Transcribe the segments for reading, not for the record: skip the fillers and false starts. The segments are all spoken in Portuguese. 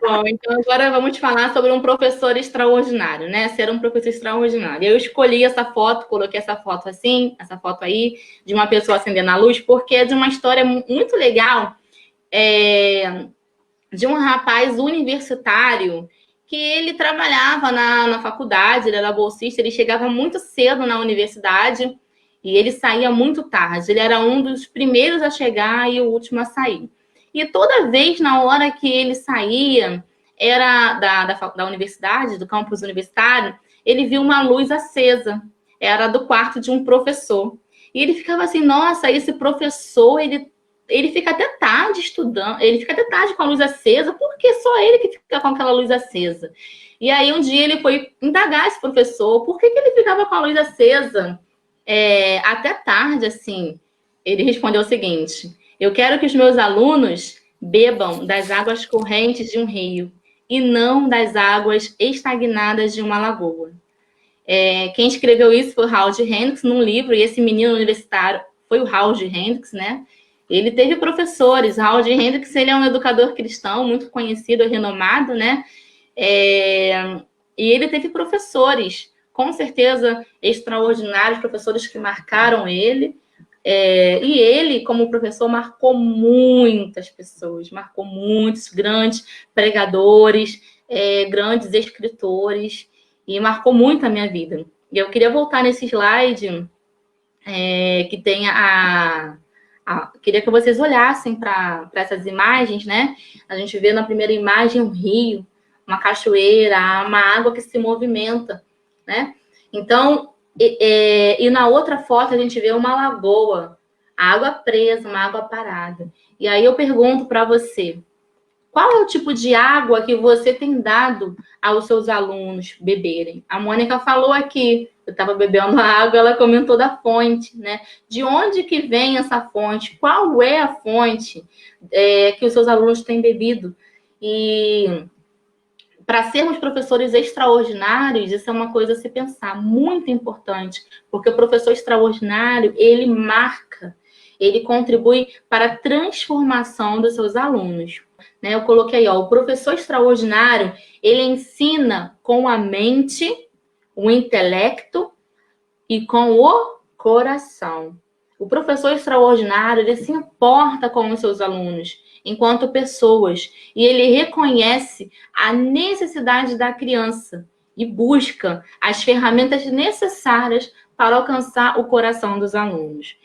Bom, então agora vamos falar sobre um professor extraordinário, né? Ser um professor extraordinário. Eu escolhi essa foto, coloquei essa foto assim, essa foto aí, de uma pessoa acendendo a luz, porque é de uma história muito legal, de um rapaz universitário que ele trabalhava na faculdade, ele era bolsista, ele chegava muito cedo na universidade e ele saía muito tarde. Ele era um dos primeiros a chegar e o último a sair. E toda vez, na hora que ele saía, era da universidade, do campus universitário, ele viu uma luz acesa. Era do quarto de um professor. E ele ficava assim, nossa, esse professor, ele fica até tarde estudando, ele fica até tarde com a luz acesa, porque só ele que fica com aquela luz acesa. E aí um dia ele foi indagar esse professor, por que ele ficava com a luz acesa até tarde, assim? Ele respondeu o seguinte: eu quero que os meus alunos bebam das águas correntes de um rio e não das águas estagnadas de uma lagoa. Quem escreveu isso foi o Howard Hendricks num livro, e esse menino universitário foi o Howard Hendricks, né? Ele teve professores. Howard Hendricks, ele é um educador cristão muito conhecido e renomado, né? E ele teve professores, com certeza, extraordinários, professores que marcaram ele. E ele, como professor, marcou muitas pessoas, marcou muitos grandes pregadores, grandes escritores, e marcou muito a minha vida. E eu queria voltar nesse slide que tem queria que vocês olhassem para essas imagens, né? A gente vê na primeira imagem um rio, uma cachoeira, uma água que se movimenta, né? Então, e na outra foto a gente vê uma lagoa, água presa, uma água parada. E aí eu pergunto para você, qual é o tipo de água que você tem dado aos seus alunos beberem? A Mônica falou aqui, eu estava bebendo água, ela comentou da fonte, né? De onde que vem essa fonte? Qual é a fonte que os seus alunos têm bebido? E para sermos professores extraordinários, isso é uma coisa a se pensar, muito importante, porque o professor extraordinário, ele marca, ele contribui para a transformação dos seus alunos. Né? Eu coloquei aí, o professor extraordinário, ele ensina com a mente, o intelecto e com o coração. O professor extraordinário, ele se importa com os seus alunos enquanto pessoas e ele reconhece a necessidade da criança e busca as ferramentas necessárias para alcançar o coração dos alunos.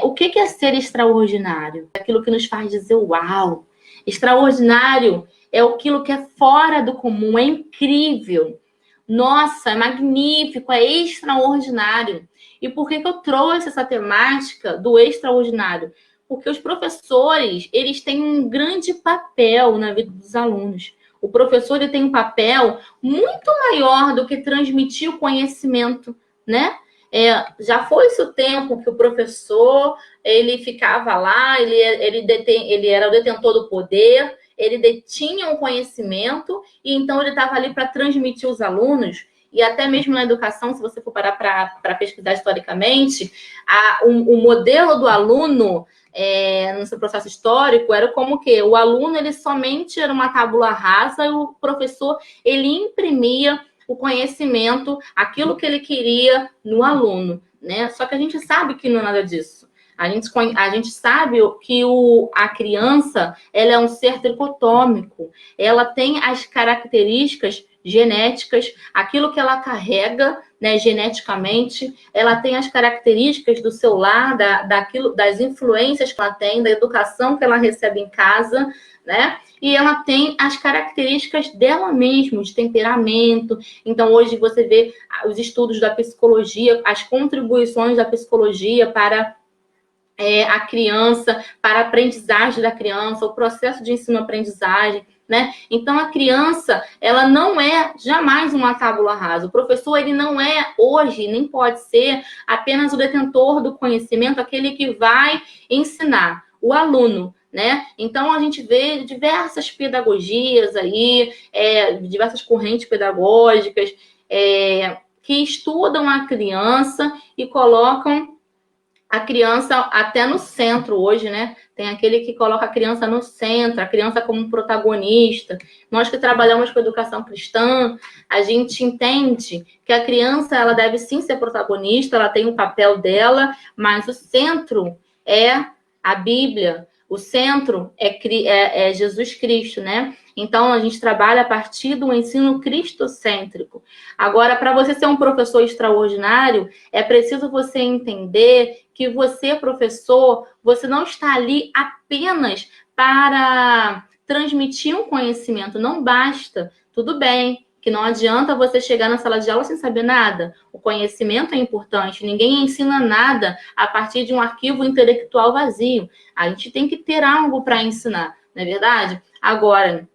O que é ser extraordinário? Aquilo que nos faz dizer uau! Extraordinário é aquilo que é fora do comum, é incrível. Nossa, é magnífico, é extraordinário. E por que eu trouxe essa temática do extraordinário? Porque os professores, eles têm um grande papel na vida dos alunos. O professor ele tem um papel muito maior do que transmitir o conhecimento, né? Já foi-se o tempo que o professor ele ficava lá, ele era o detentor do poder, ele detinha um conhecimento e então ele estava ali para transmitir aos alunos. E até mesmo na educação, se você for parar para pesquisar historicamente, o modelo do aluno no seu processo histórico era como que o aluno ele somente era uma tábula rasa e o professor ele imprimia o conhecimento, aquilo que ele queria no aluno, né? Só que a gente sabe que não é nada disso. A gente sabe que a criança ela é um ser tricotômico, ela tem as características genéticas, aquilo que ela carrega, né, geneticamente, ela tem as características do seu lar, das influências que ela tem, da educação que ela recebe em casa, né? E ela tem as características dela mesma, de temperamento. Então, hoje você vê os estudos da psicologia, as contribuições da psicologia para a criança, para a aprendizagem da criança, o processo de ensino-aprendizagem, né? Então, a criança, ela não é jamais uma tábula rasa. O professor, ele não é hoje, nem pode ser apenas o detentor do conhecimento, aquele que vai ensinar o aluno, né? Então, a gente vê diversas pedagogias aí, diversas correntes pedagógicas que estudam a criança e colocam a criança até no centro hoje, né? Tem aquele que coloca a criança no centro, a criança como protagonista. Nós que trabalhamos com educação cristã, a gente entende que a criança ela deve sim ser protagonista, ela tem o papel dela, mas o centro é a Bíblia, o centro é Jesus Cristo, né? Então, a gente trabalha a partir do ensino cristocêntrico. Agora, para você ser um professor extraordinário, é preciso você entender que você, professor, você não está ali apenas para transmitir um conhecimento, não basta. Tudo bem, que não adianta você chegar na sala de aula sem saber nada. O conhecimento é importante, ninguém ensina nada a partir de um arquivo intelectual vazio. A gente tem que ter algo para ensinar, não é verdade? Agora,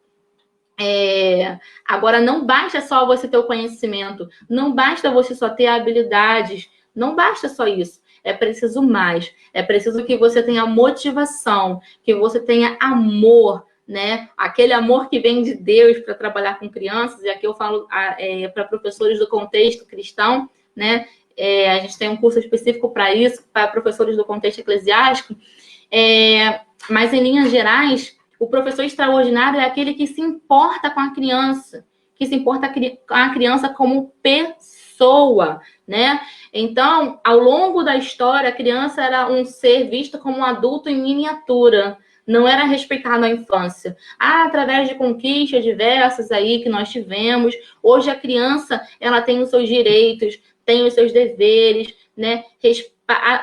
não basta só você ter o conhecimento, não basta você só ter habilidades, não basta só isso. É preciso mais. É preciso que você tenha motivação, que você tenha amor, né? Aquele amor que vem de Deus para trabalhar com crianças, e aqui eu falo para professores do contexto cristão, né? A gente tem um curso específico para isso, para professores do contexto eclesiástico. Mas, em linhas gerais, o professor extraordinário é aquele que se importa com a criança, que se importa com a criança como pessoa, né? Então, ao longo da história, a criança era um ser visto como um adulto em miniatura, não era respeitado na infância. Através de conquistas diversas aí que nós tivemos, hoje a criança ela tem os seus direitos, tem os seus deveres, né?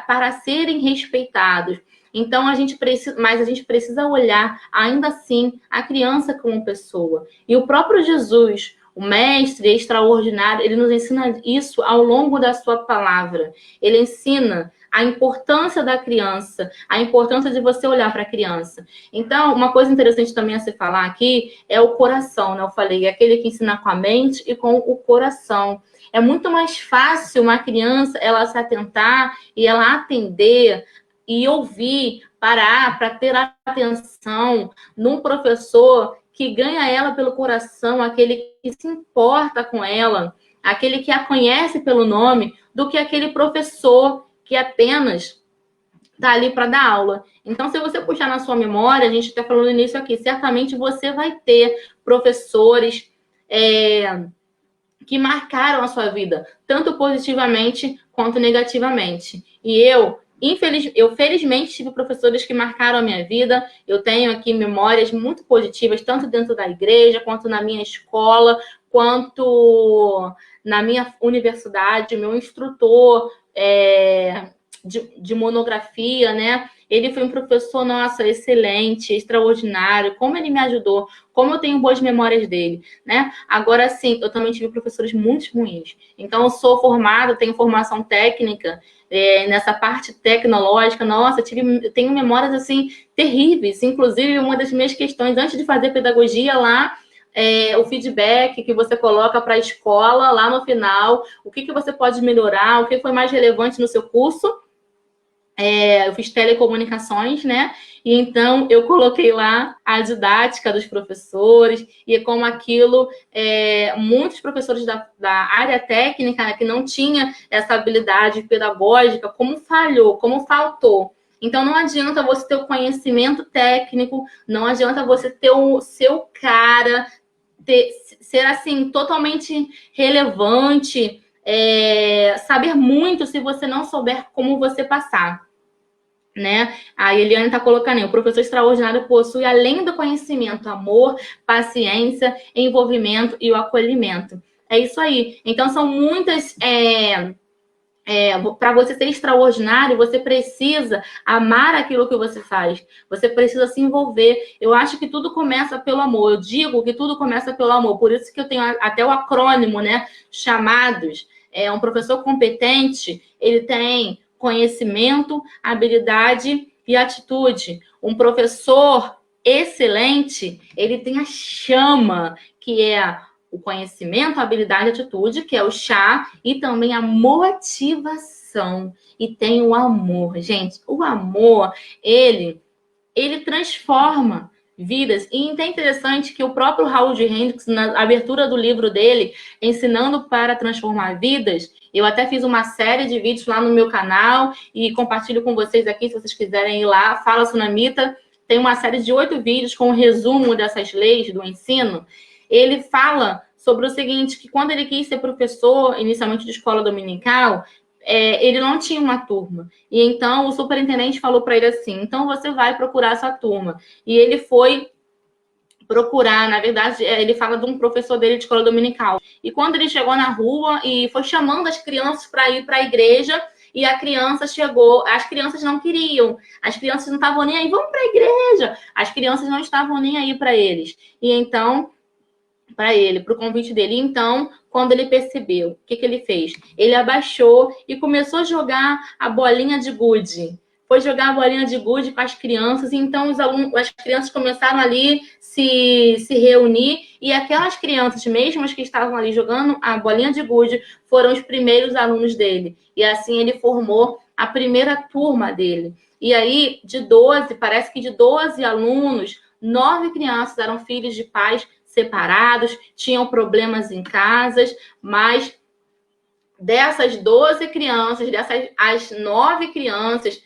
Para serem respeitados. Então, a gente precisa olhar, ainda assim, a criança como pessoa. E o próprio Jesus, o mestre extraordinário, ele nos ensina isso ao longo da sua palavra. Ele ensina a importância da criança, a importância de você olhar para a criança. Então, uma coisa interessante também a se falar aqui é o coração, né? Eu falei, é aquele que ensina com a mente e com o coração. É muito mais fácil uma criança ela se atentar e ela atender e ouvir, parar para ter atenção num professor que ganha ela pelo coração, aquele que se importa com ela, aquele que a conhece pelo nome, do que aquele professor que apenas está ali para dar aula. Então, se você puxar na sua memória, a gente está falando nisso aqui, certamente você vai ter professores que marcaram a sua vida, tanto positivamente quanto negativamente. E eu felizmente tive professores que marcaram a minha vida. Eu tenho aqui memórias muito positivas, tanto dentro da igreja, quanto na minha escola, quanto na minha universidade. Meu instrutor de monografia, né? Ele foi um professor, nossa, excelente, extraordinário. Como ele me ajudou, como eu tenho boas memórias dele, né? Agora, sim, eu também tive professores muito ruins. Então, eu sou formada, tenho formação técnica nessa parte tecnológica. Nossa, tenho memórias, assim, terríveis. Inclusive, uma das minhas questões, antes de fazer pedagogia lá, o feedback que você coloca para a escola lá no final, o que você pode melhorar, o que foi mais relevante no seu curso. Eu fiz telecomunicações, né? E então eu coloquei lá a didática dos professores, e como aquilo, muitos professores da área técnica, né, que não tinha essa habilidade pedagógica, como falhou, como faltou. Então, não adianta você ter o conhecimento técnico, não adianta você ter o seu cara, ser assim, totalmente relevante, saber muito se você não souber como você passar. Né? A Eliane está colocando aí, o professor extraordinário possui, além do conhecimento, amor, paciência, envolvimento e o acolhimento. É isso aí. Então, são muitas... para você ser extraordinário, você precisa amar aquilo que você faz. Você precisa se envolver. Eu acho que tudo começa pelo amor. Eu digo que tudo começa pelo amor. Por isso que eu tenho até o acrônimo, né? Chamados. Um professor competente, ele tem conhecimento, habilidade e atitude. Um professor excelente, ele tem a chama, que é o conhecimento, a habilidade e a atitude, que é o chá, e também a motivação. E tem o amor, gente. O amor, ele transforma. vidas. E é interessante que o próprio Howard Hendricks, na abertura do livro dele, Ensinando para Transformar Vidas, eu até fiz uma série de vídeos lá no meu canal e compartilho com vocês aqui, se vocês quiserem ir lá, Fala Sunamita. Tem uma série de 8 vídeos com um resumo dessas leis do ensino. Ele fala sobre o seguinte, que quando ele quis ser professor, inicialmente de escola dominical, ele não tinha uma turma. E então o superintendente falou para ele assim, então você vai procurar sua turma. E ele foi procurar, na verdade, ele fala de um professor dele de escola dominical. E quando ele chegou na rua e foi chamando as crianças para ir para a igreja, e a criança chegou, as crianças não queriam, as crianças não estavam nem aí, vamos para a igreja. As crianças não estavam nem aí para eles. E então, para ele, para o convite dele. Então, quando ele percebeu, o que ele fez? Ele abaixou e começou a jogar a bolinha de gude. Foi jogar a bolinha de gude com as crianças, então as crianças começaram ali se reunir, e aquelas crianças, mesmo as que estavam ali jogando a bolinha de gude, foram os primeiros alunos dele. E assim ele formou a primeira turma dele. E aí, parece que de 12 alunos, 9 crianças eram filhos de pais separados, tinham problemas em casas, mas dessas 12 crianças, as 9 crianças,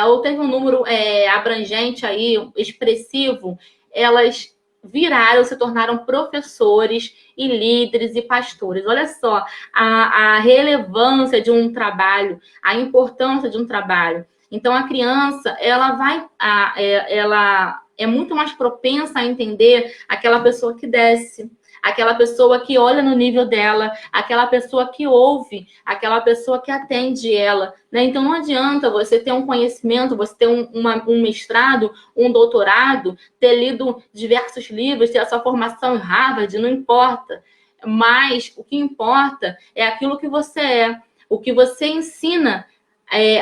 ou teve um número abrangente aí, expressivo, elas viraram, se tornaram professores e líderes e pastores. Olha só a relevância de um trabalho, a importância de um trabalho. Então, a criança, ela é muito mais propensa a entender aquela pessoa que desce, aquela pessoa que olha no nível dela, aquela pessoa que ouve, aquela pessoa que atende ela, né? Então, não adianta você ter um conhecimento, você ter um mestrado, um doutorado, ter lido diversos livros, ter a sua formação em Harvard, não importa. Mas o que importa é aquilo que você é, o que você ensina,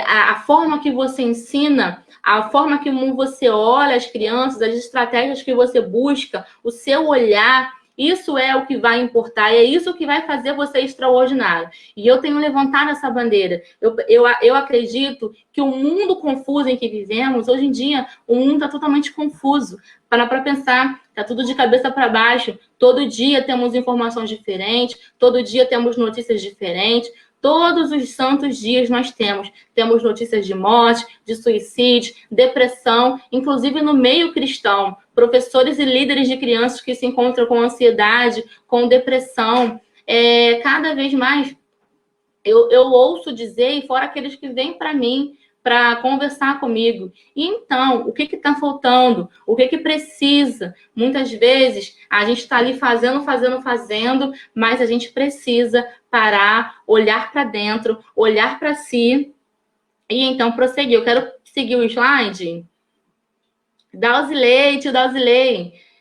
a forma que você ensina, a forma que você olha as crianças, as estratégias que você busca, o seu olhar. Isso é o que vai importar, é isso que vai fazer você extraordinário. E eu tenho levantado essa bandeira. Eu acredito que o mundo confuso em que vivemos, hoje em dia, o mundo está totalmente confuso. Para pensar, está tudo de cabeça para baixo. Todo dia temos informações diferentes, todo dia temos notícias diferentes. Todos os santos dias nós temos notícias de morte, de suicídio, depressão, inclusive no meio cristão, professores e líderes de crianças que se encontram com ansiedade, com depressão. Cada vez mais eu ouço dizer, e fora aqueles que vêm para mim para conversar comigo. E então, o que está faltando? O que precisa? Muitas vezes, a gente está ali fazendo, mas a gente precisa parar, olhar para dentro, olhar para si, e então prosseguir. Eu quero seguir o slide. Dalzilei.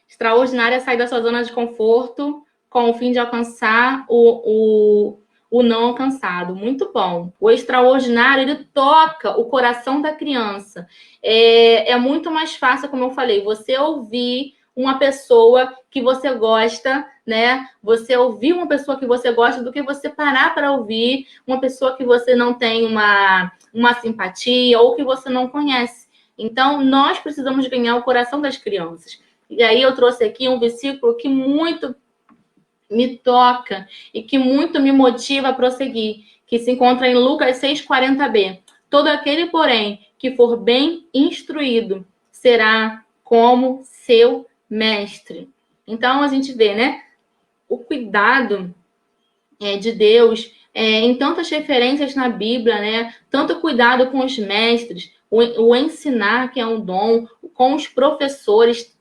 Extraordinária é sair da sua zona de conforto com o fim de alcançar o não alcançado. Muito bom. O extraordinário, ele toca o coração da criança. É muito mais fácil, como eu falei, você ouvir uma pessoa que você gosta, né? Você ouvir uma pessoa que você gosta do que você parar para ouvir uma pessoa que você não tem uma simpatia ou que você não conhece. Então, nós precisamos ganhar o coração das crianças. E aí eu trouxe aqui um versículo que muito me toca e que muito me motiva a prosseguir, que se encontra em Lucas 6,40b. Todo aquele, porém, que for bem instruído, será como seu mestre. Então, a gente vê, né? O cuidado de Deus em tantas referências na Bíblia, né? Tanto cuidado com os mestres, o ensinar, que é um dom, com os professores.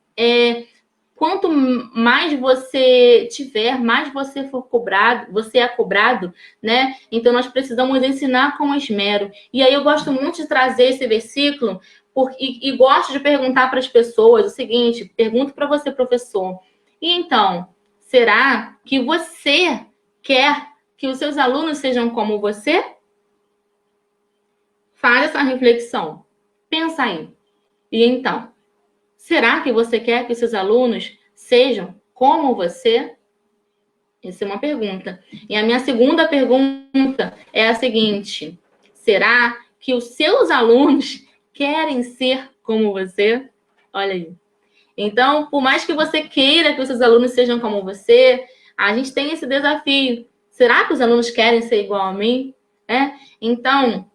Quanto mais você tiver, mais você for cobrado, você é cobrado, né? Então, nós precisamos ensinar com esmero. E aí, eu gosto muito de trazer esse versículo e gosto de perguntar para as pessoas o seguinte, pergunto para você, professor, e então, será que você quer que os seus alunos sejam como você? Faz essa reflexão. Pensa aí. E então, será que você quer que os seus alunos sejam como você? Essa é uma pergunta. E a minha segunda pergunta é a seguinte: será que os seus alunos querem ser como você? Olha aí. Então, por mais que você queira que os seus alunos sejam como você, a gente tem esse desafio. Será que os alunos querem ser igual a mim? Então,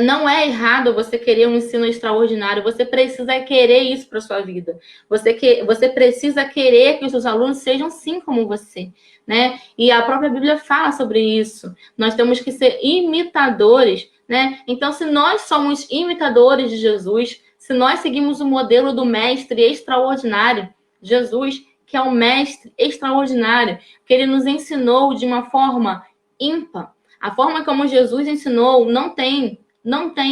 não é errado você querer um ensino extraordinário. Você precisa querer isso para sua vida. Você precisa querer que os seus alunos sejam sim como você, né? E a própria Bíblia fala sobre isso. Nós temos que ser imitadores, né? Então, se nós somos imitadores de Jesus, se nós seguimos o modelo do mestre extraordinário, Jesus, que é o mestre extraordinário, que ele nos ensinou de uma forma ímpar. A forma como Jesus ensinou não tem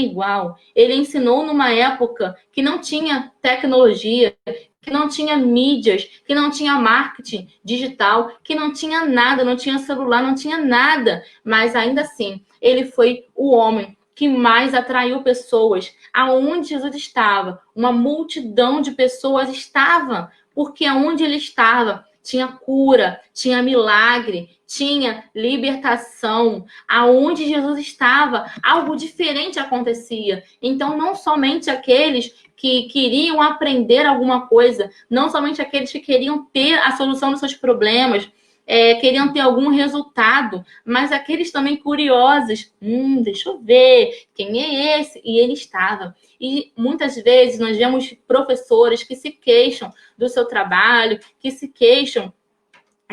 igual. Ele ensinou numa época que não tinha tecnologia, que não tinha mídias, que não tinha marketing digital, que não tinha nada, não tinha celular, não tinha nada. Mas ainda assim, ele foi o homem que mais atraiu pessoas. Aonde Jesus estava, uma multidão de pessoas estava, porque aonde ele estava tinha cura, tinha milagre, tinha libertação. Aonde Jesus estava, algo diferente acontecia. Então, não somente aqueles que queriam aprender alguma coisa, não somente aqueles que queriam ter a solução dos seus problemas, queriam ter algum resultado, mas aqueles também curiosos. Deixa eu ver, quem é esse? E ele estava. E muitas vezes nós vemos professores que se queixam do seu trabalho, que se queixam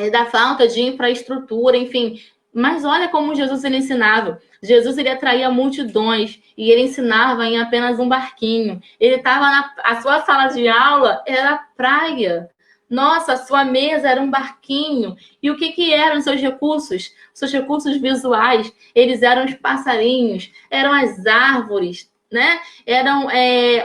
da falta de infraestrutura, enfim. Mas olha como Jesus ele ensinava. Jesus ele atraía multidões e ele ensinava em apenas um barquinho. Ele estava a sua sala de aula era praia. Nossa, a sua mesa era um barquinho. E o que eram os seus recursos? Seus recursos visuais, eles eram os passarinhos, eram as árvores, né? Eram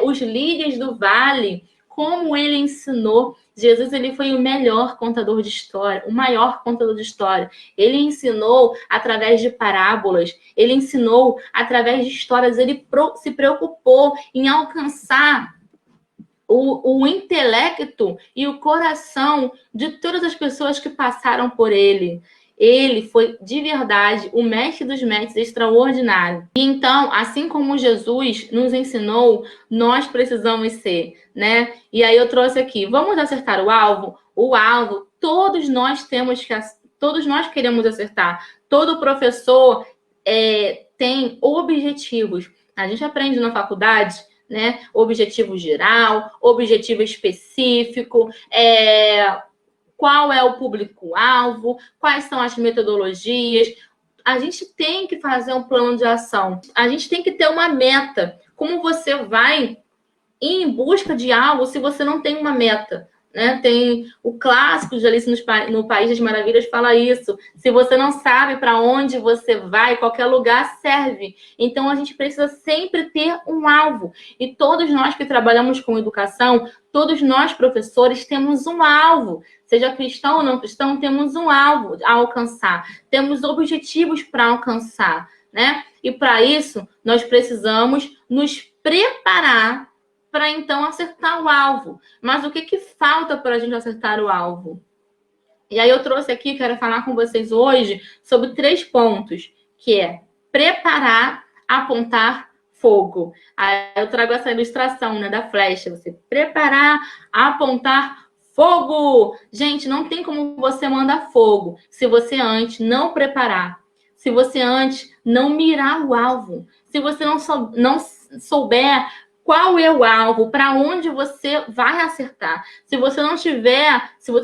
os lírios do vale. Como ele ensinou. Jesus ele foi o melhor contador de história, o maior contador de história. Ele ensinou através de parábolas, ele ensinou através de histórias, ele se preocupou em alcançar o intelecto e o coração de todas as pessoas que passaram por ele. Ele foi, de verdade, o mestre dos mestres extraordinário. E então, assim como Jesus nos ensinou, nós precisamos ser, né? E aí eu trouxe aqui, vamos acertar o alvo? O alvo, todos nós queremos acertar. Todo professor tem objetivos. A gente aprende na faculdade, né? Objetivo geral, objetivo específico, qual é o público-alvo, quais são as metodologias. A gente tem que fazer um plano de ação. A gente tem que ter uma meta. Como você vai ir em busca de algo se você não tem uma meta? Né? Tem o clássico de Alice no País das Maravilhas fala isso. Se você não sabe para onde você vai, qualquer lugar serve. Então, a gente precisa sempre ter um alvo. E todos nós que trabalhamos com educação, todos nós, professores, temos um alvo. Seja cristão ou não cristão, temos um alvo a alcançar. Temos objetivos para alcançar, né? E para isso, nós precisamos nos preparar para então acertar o alvo. Mas o que falta para a gente acertar o alvo? E aí eu trouxe aqui, quero falar com vocês hoje sobre 3 pontos, que é preparar, apontar, fogo. Aí eu trago essa ilustração, né, da flecha. Você preparar, apontar, fogo! Gente, não tem como você mandar fogo se você antes não preparar, se você antes não mirar o alvo, se você não souber qual é o alvo, para onde você vai acertar. Se você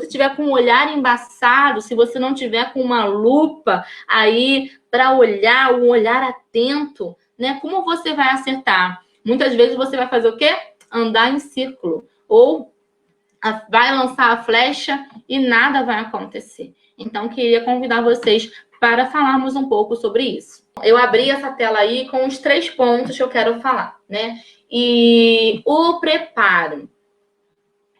tiver com um olhar embaçado, se você não tiver com uma lupa aí para olhar, um olhar atento, né? Como você vai acertar? Muitas vezes você vai fazer o quê? Andar em círculo. Ou vai lançar a flecha e nada vai acontecer. Então, queria convidar vocês para falarmos um pouco sobre isso. Eu abri essa tela aí com os 3 pontos que eu quero falar, né? E o preparo.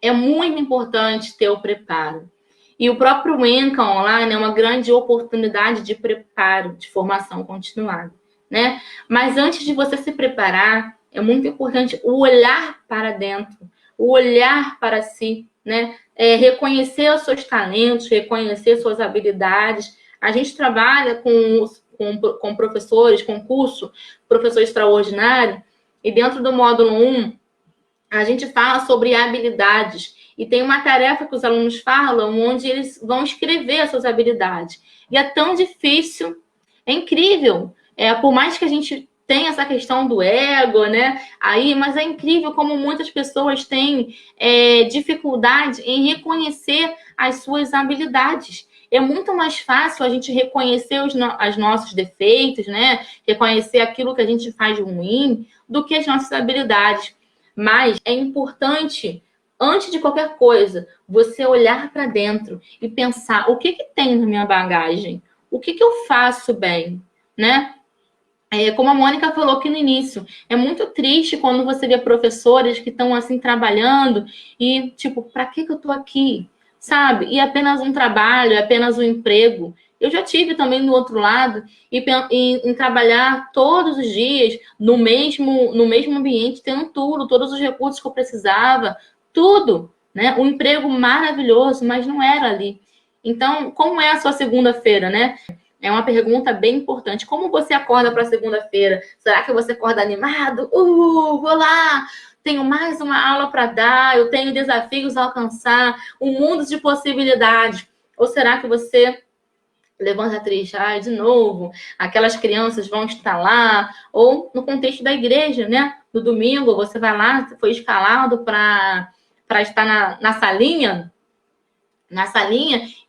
É muito importante ter o preparo. E o próprio ENCA Online é uma grande oportunidade de preparo, de formação continuada, né? Mas antes de você se preparar, é muito importante o olhar para dentro, o olhar para si, né? Reconhecer os seus talentos, reconhecer suas habilidades. A gente trabalha com professores, com curso, professor extraordinário, e dentro do módulo 1, a gente fala sobre habilidades. E tem uma tarefa que os alunos falam, onde eles vão escrever as suas habilidades. E é tão difícil, é incrível. Por mais que a gente tenha essa questão do ego, né? Aí, mas é incrível como muitas pessoas têm dificuldade em reconhecer as suas habilidades. É muito mais fácil a gente reconhecer os nossos defeitos, né? Reconhecer aquilo que a gente faz de ruim, do que as nossas habilidades. Mas é importante, antes de qualquer coisa, você olhar para dentro e pensar: o que tem na minha bagagem? O que eu faço bem, né? Como a Mônica falou aqui no início, é muito triste quando você vê professores que estão assim trabalhando e tipo, para que eu tô aqui? Sabe? E é apenas um trabalho, é apenas um emprego. Eu já tive também no outro lado em trabalhar todos os dias no mesmo ambiente, tendo tudo, todos os recursos que eu precisava, tudo, né? Um emprego maravilhoso, mas não era ali. Então, como é a sua segunda-feira, né? É uma pergunta bem importante. Como você acorda para segunda-feira? Será que você acorda animado? Vou lá! Tenho mais uma aula para dar, eu tenho desafios a alcançar, um mundo de possibilidades. Ou será que você levanta triste? De novo, aquelas crianças vão estar lá, ou no contexto da igreja, né? No domingo, você vai lá, foi escalado para estar na salinha,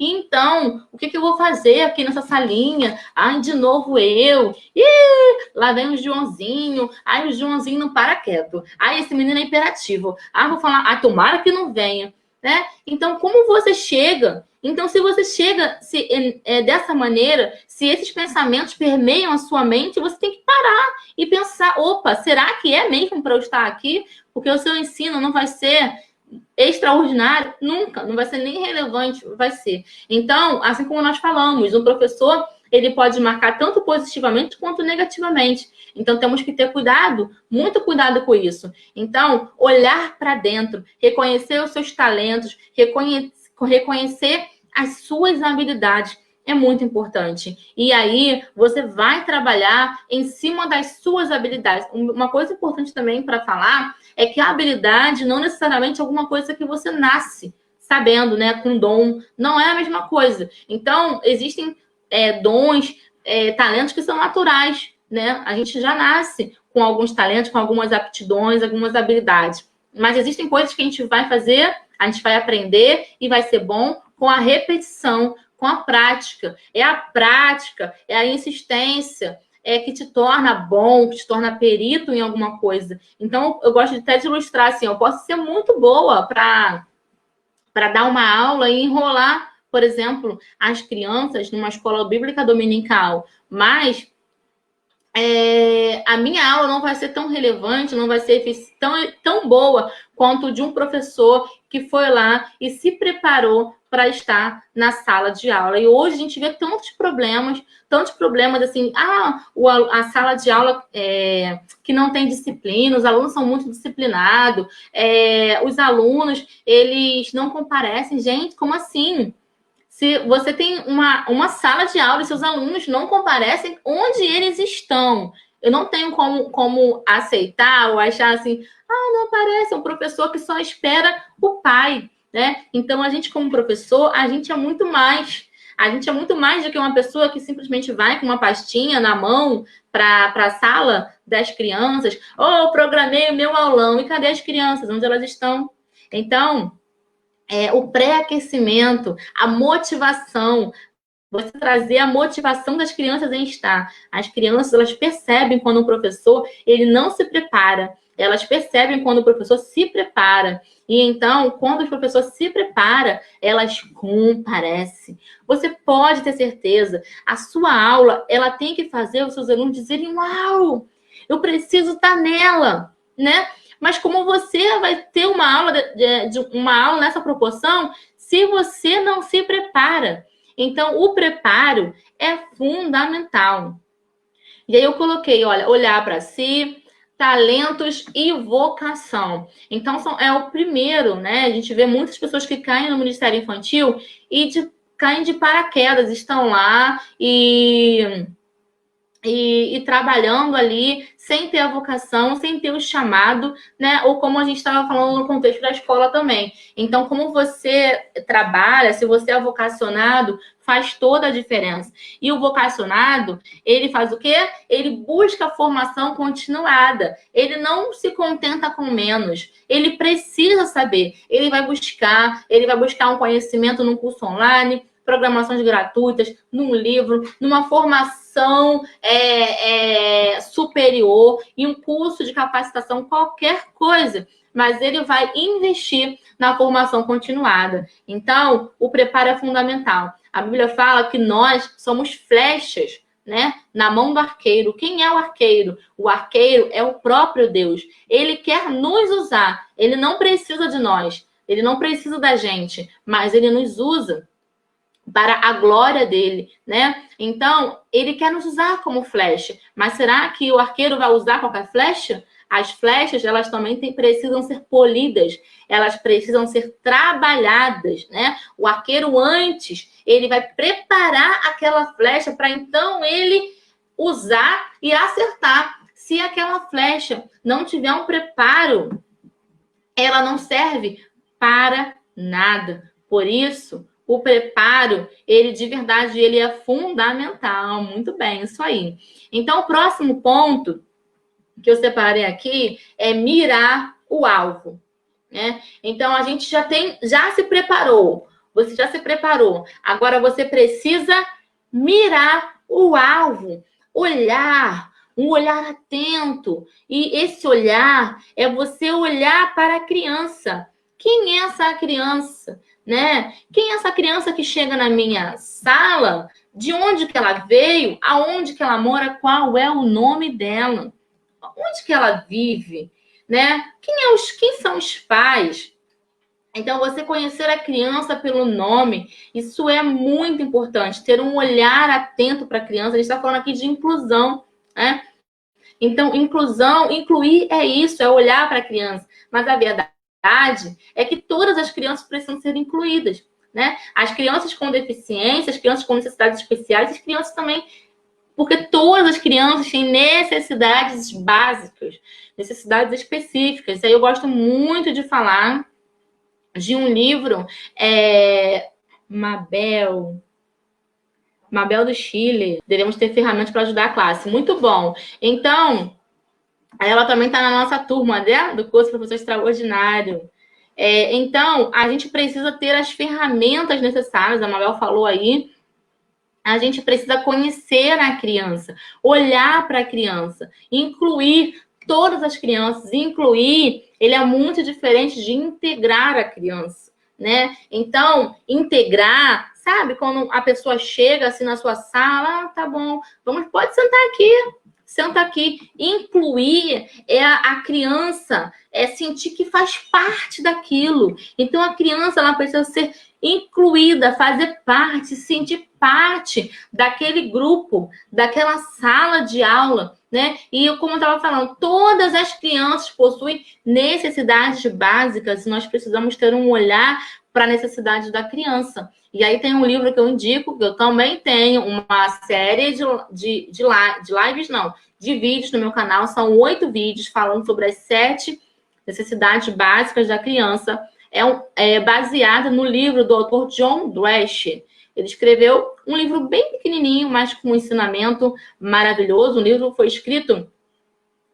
e então, o que eu vou fazer aqui nessa salinha? De novo eu. Lá vem o Joãozinho. O Joãozinho não para quieto. Esse menino é imperativo. Vou falar, tomara que não venha. Né? Então, como você chega? Então, se você chega dessa maneira, se esses pensamentos permeiam a sua mente, você tem que parar e pensar: opa, será que é mesmo para eu estar aqui? Porque o seu ensino não vai ser extraordinário? Nunca, não vai ser nem relevante, vai ser. Então, assim como nós falamos, o professor, ele pode marcar tanto positivamente quanto negativamente. Então, temos que ter cuidado, muito cuidado com isso. Então, olhar para dentro, reconhecer os seus talentos, reconhecer as suas habilidades é muito importante. E aí, você vai trabalhar em cima das suas habilidades. Uma coisa importante também para falar é que a habilidade não necessariamente é alguma coisa que você nasce sabendo, né, com dom. Não é a mesma coisa. Então, existem dons, talentos que são naturais, né? A gente já nasce com alguns talentos, com algumas aptidões, algumas habilidades. Mas existem coisas que a gente vai fazer, a gente vai aprender e vai ser bom com a repetição, com a prática. É a prática, é a insistência, que te torna bom, que te torna perito em alguma coisa. Então, eu gosto até de ilustrar assim: eu posso ser muito boa para dar uma aula e enrolar, por exemplo, as crianças numa escola bíblica dominical, mas a minha aula não vai ser tão relevante, não vai ser tão boa quanto de um professor que foi lá e se preparou para estar na sala de aula. E hoje a gente vê tantos problemas assim, a sala de aula que não tem disciplina, os alunos são muito disciplinados, os alunos, eles não comparecem. Gente, como assim? Se você tem uma sala de aula e seus alunos não comparecem, onde eles estão? Eu não tenho como aceitar ou achar assim: não aparece, é um professor que só espera o pai, né? Então, a gente como professor, a gente é muito mais. A gente é muito mais do que uma pessoa que simplesmente vai com uma pastinha na mão para a sala das crianças. Eu programei o meu aulão, e cadê as crianças? Onde elas estão? Então, o pré-aquecimento, a motivação, você trazer a motivação das crianças em estar. As crianças, elas percebem quando o professor, ele não se prepara. Elas percebem quando o professor se prepara. E então, quando o professor se prepara, elas comparecem. Você pode ter certeza, a sua aula, ela tem que fazer os seus alunos dizerem: uau, eu preciso estar nela, né? Mas como você vai ter uma aula uma aula nessa proporção se você não se prepara? Então, o preparo é fundamental. E aí eu coloquei, olha, olhar para si, talentos e vocação. Então, é o primeiro, né? A gente vê muitas pessoas que caem no Ministério Infantil e caem de paraquedas, estão lá e e trabalhando ali sem ter a vocação, sem ter o chamado, né? Ou como a gente estava falando no contexto da escola também. Então, como você trabalha, se você é vocacionado, faz toda a diferença. E o vocacionado, ele faz o quê? Ele busca a formação continuada. Ele não se contenta com menos. Ele precisa saber. Ele vai buscar um conhecimento num curso online, programações gratuitas, num livro, numa formação superior, em um curso de capacitação, qualquer coisa. Mas ele vai investir na formação continuada. Então, o preparo é fundamental. A Bíblia fala que nós somos flechas, né, na mão do arqueiro. Quem é o arqueiro? O arqueiro é o próprio Deus. Ele quer nos usar. Ele não precisa de nós. Ele não precisa da gente, mas ele nos usa para a glória dele, né? Então, ele quer nos usar como flecha. Mas será que o arqueiro vai usar qualquer flecha? As flechas, elas também precisam ser polidas, elas precisam ser trabalhadas, né? O arqueiro antes, ele vai preparar aquela flecha para então ele usar e acertar. Se aquela flecha não tiver um preparo, ela não serve para nada. Por isso, o preparo, ele de verdade, ele é fundamental. Muito bem, isso aí. Então, o próximo ponto que eu separei aqui é mirar o alvo, né? Então, a gente já se preparou. Você já se preparou. Agora, você precisa mirar o alvo. Olhar, um olhar atento. E esse olhar é você olhar para a criança. Quem é essa criança? Né? Quem é essa criança que chega na minha sala? De onde que ela veio? Aonde que ela mora? Qual é o nome dela? Onde que ela vive? Né? Quem são os pais? Então, você conhecer a criança pelo nome, isso é muito importante. Ter um olhar atento para a criança. A gente está falando aqui de inclusão, né? Então, incluir é isso, é olhar para a criança. Mas a verdade é que todas as crianças precisam ser incluídas, né? As crianças com deficiência, as crianças com necessidades especiais, as crianças também, porque todas as crianças têm necessidades básicas, necessidades específicas. Isso aí eu gosto muito de falar de um livro, Mabel do Chile. Devemos ter ferramentas para ajudar a classe. Muito bom. Então, ela também está na nossa turma, né? Do curso Professor Extraordinário. Então, a gente precisa ter as ferramentas necessárias, a Mabel falou aí. A gente precisa conhecer a criança, olhar para a criança, incluir todas as crianças. Incluir, ele é muito diferente de integrar a criança, né? Então, integrar, sabe? Quando a pessoa chega assim na sua sala, tá bom, pode sentar aqui. Senta aqui. Incluir é a criança, sentir que faz parte daquilo. Então, a criança, ela precisa ser incluída, fazer parte, sentir parte daquele grupo, daquela sala de aula, né? E como eu estava falando, todas as crianças possuem necessidades básicas e nós precisamos ter um olhar para a necessidade da criança. E aí tem um livro que eu indico, que eu também tenho uma série de lives, não, de vídeos no meu canal. São 8 vídeos falando sobre as 7 necessidades básicas da criança. É baseada no livro do autor John Dwyer. Ele escreveu um livro bem pequenininho, mas com um ensinamento maravilhoso. O livro foi escrito...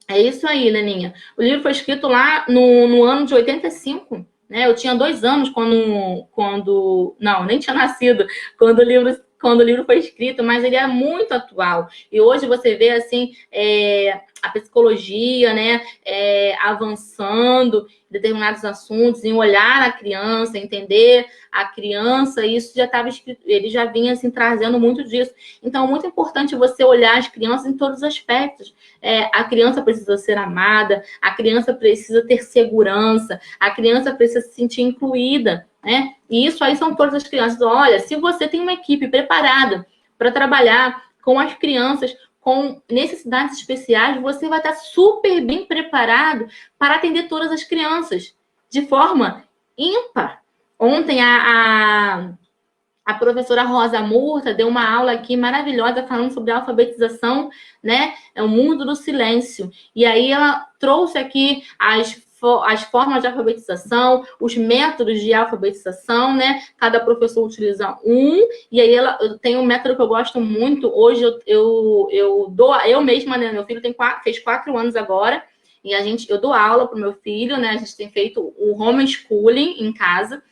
É isso aí, Leninha. O livro foi escrito lá no ano de 85, né? Eu tinha 2 anos quando... Não, nem tinha nascido quando o livro foi escrito, mas ele é muito atual. E hoje você vê, assim, a psicologia, né, avançando em determinados assuntos, em olhar a criança, entender a criança, isso já estava escrito, ele já vinha, assim, trazendo muito disso. Então, é muito importante você olhar as crianças em todos os aspectos. A criança precisa ser amada, a criança precisa ter segurança, a criança precisa se sentir incluída, né? E isso aí são todas as crianças. Olha, se você tem uma equipe preparada para trabalhar com as crianças com necessidades especiais, você vai estar super bem preparado para atender todas as crianças de forma ímpar. Ontem, a A professora Rosa Murta deu uma aula aqui maravilhosa falando sobre alfabetização, né? É o mundo do silêncio. E aí ela trouxe aqui as formas de alfabetização, os métodos de alfabetização, né? Cada professor utiliza um, e aí eu tem um método que eu gosto muito. Hoje eu mesma, né? Meu filho fez 4 anos agora, e eu dou aula para o meu filho, né? A gente tem feito o homeschooling em casa.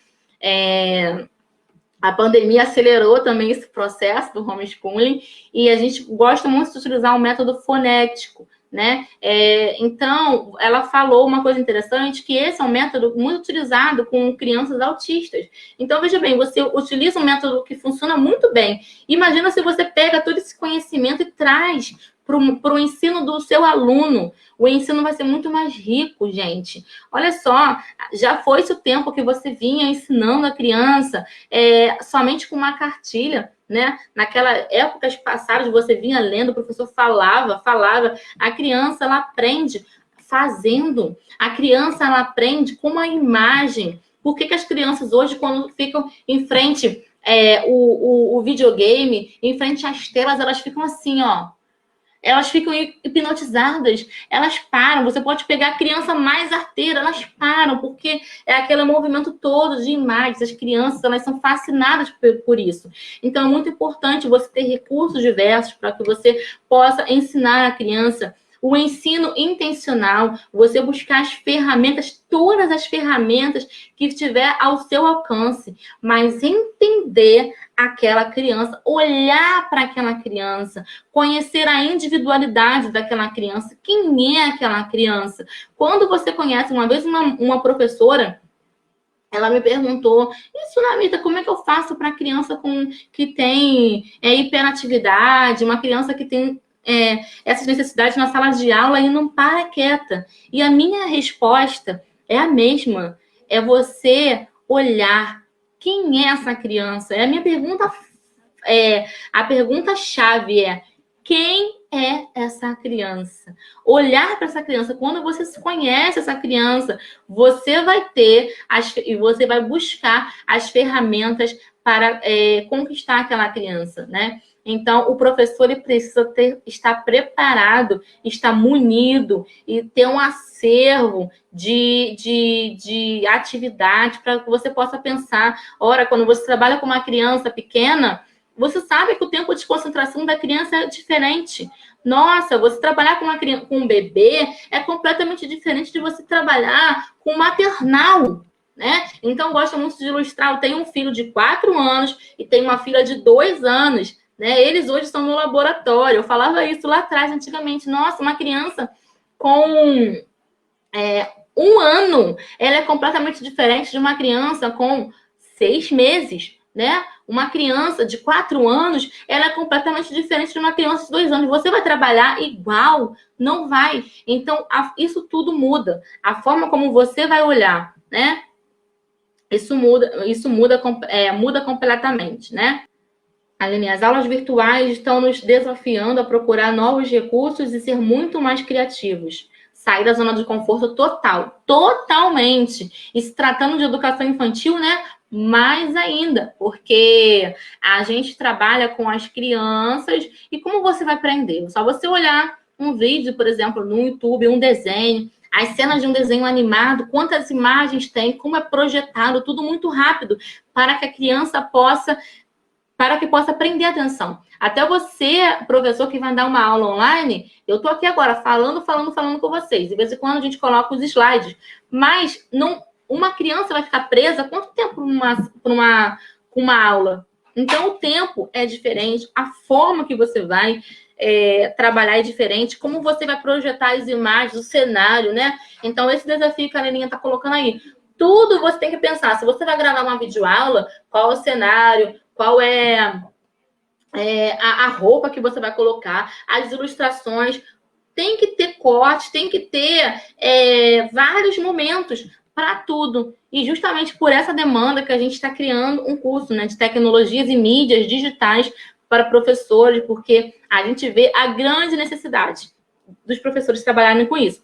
A pandemia acelerou também esse processo do homeschooling, e a gente gosta muito de utilizar o método fonético, né? Então, ela falou uma coisa interessante, que esse é um método muito utilizado com crianças autistas. Então, veja bem, você utiliza um método que funciona muito bem. Imagina se você pega todo esse conhecimento e traz para o ensino do seu aluno. O ensino vai ser muito mais rico, gente. Olha só, já foi-se o tempo que você vinha ensinando a criança somente com uma cartilha, né? Naquela épocas passadas, você vinha lendo, o professor falava. A criança, ela aprende fazendo. A criança, ela aprende com uma imagem. Por que as crianças hoje, quando ficam em frente o videogame, em frente às telas, elas ficam assim, ó. Elas ficam hipnotizadas, elas param. Você pode pegar a criança mais arteira, elas param, porque é aquele movimento todo de imagens. As crianças, elas são fascinadas por isso. Então, é muito importante você ter recursos diversos para que você possa ensinar a criança. O ensino intencional, você buscar as ferramentas, todas as ferramentas que estiver ao seu alcance, mas entender aquela criança, olhar para aquela criança, conhecer a individualidade daquela criança, quem é aquela criança. Quando você conhece, uma vez uma professora, ela me perguntou, isso, Namita, como é que eu faço para criança que tem hiperatividade, uma criança que tem essas necessidades na sala de aula e não para quieta? E a minha resposta é a mesma, é você olhar quem é essa criança. A minha pergunta a pergunta-chave é: quem é essa criança? Olhar para essa criança. Quando você conhece essa criança, você vai ter e você vai buscar as ferramentas para conquistar aquela criança, né? Então, o professor ele precisa estar preparado, estar munido e ter um acervo de atividade para que você possa pensar. Ora, quando você trabalha com uma criança pequena, você sabe que o tempo de concentração da criança é diferente. Nossa, você trabalhar com um bebê é completamente diferente de você trabalhar com um maternal, né? Então, gosto muito de ilustrar. Eu tenho um filho de 4 anos e tenho uma filha de 2 anos, né? Eles hoje estão no laboratório. Eu falava isso lá atrás, antigamente. Nossa, uma criança com 1 ano, ela é completamente diferente de uma criança com 6 meses, né? Uma criança de 4 anos, ela é completamente diferente de uma criança de 2 anos. Você vai trabalhar igual? Não vai. Então, isso tudo muda. A forma como você vai olhar, né? Isso muda completamente, né? Aline, as aulas virtuais estão nos desafiando a procurar novos recursos e ser muito mais criativos. Sair da zona de conforto totalmente. E se tratando de educação infantil, né? Mais ainda, porque a gente trabalha com as crianças e como você vai aprender? Só você olhar um vídeo, por exemplo, no YouTube, um desenho, as cenas de um desenho animado, quantas imagens tem, como é projetado, tudo muito rápido, para que a criança possa prender atenção. Até você, professor, que vai dar uma aula online, eu estou aqui agora falando com vocês. De vez em quando a gente coloca os slides, mas não, uma criança vai ficar presa quanto tempo com uma aula? Então, o tempo é diferente, a forma que você vai trabalhar é diferente, como você vai projetar as imagens, o cenário, né? Então, esse desafio que a Leninha está colocando aí. Tudo você tem que pensar. Se você vai gravar uma videoaula, qual é o cenário, qual é a roupa que você vai colocar, as ilustrações. Tem que ter corte, tem que ter vários momentos para tudo. E justamente por essa demanda que a gente está criando um curso, né, de tecnologias e mídias digitais para professores, porque a gente vê a grande necessidade dos professores trabalharem com isso.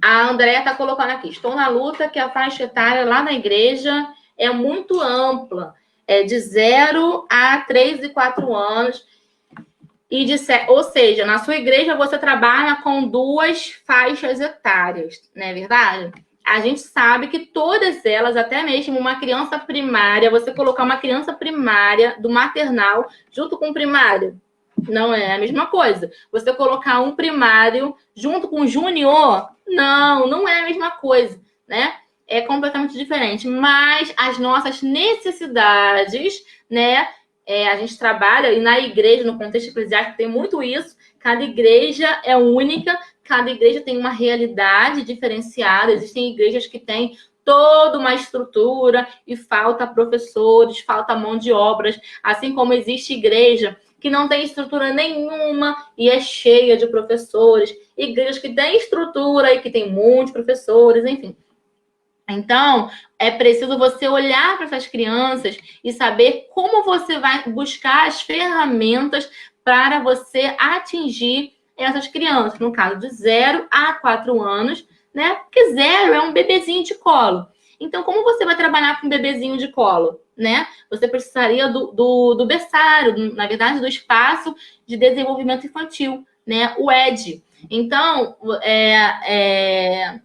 A Andréa está colocando aqui: estou na luta que a faixa etária lá na igreja é muito ampla. de 0 a 3 e 4 anos. Ou seja, na sua igreja você trabalha com 2 faixas etárias, não é verdade? A gente sabe que todas elas, até mesmo uma criança primária, você colocar uma criança primária do maternal junto com o primário, não é a mesma coisa. Você colocar um primário junto com o júnior, não é a mesma coisa, né? É completamente diferente. Mas as nossas necessidades, né? A gente trabalha, e na igreja, no contexto eclesiástico, tem muito isso. Cada igreja é única, cada igreja tem uma realidade diferenciada. Existem igrejas que têm toda uma estrutura e falta professores, falta mão de obras, assim como existe igreja que não tem estrutura nenhuma e é cheia de professores, igrejas que têm estrutura e que tem muitos professores, enfim. Então, é preciso você olhar para essas crianças e saber como você vai buscar as ferramentas para você atingir essas crianças, no caso de 0 a 4 anos, né? Porque 0 é um bebezinho de colo. Então, como você vai trabalhar com um bebezinho de colo, né? Você precisaria do berçário, na verdade, do espaço de desenvolvimento infantil, né? O ED. Então, é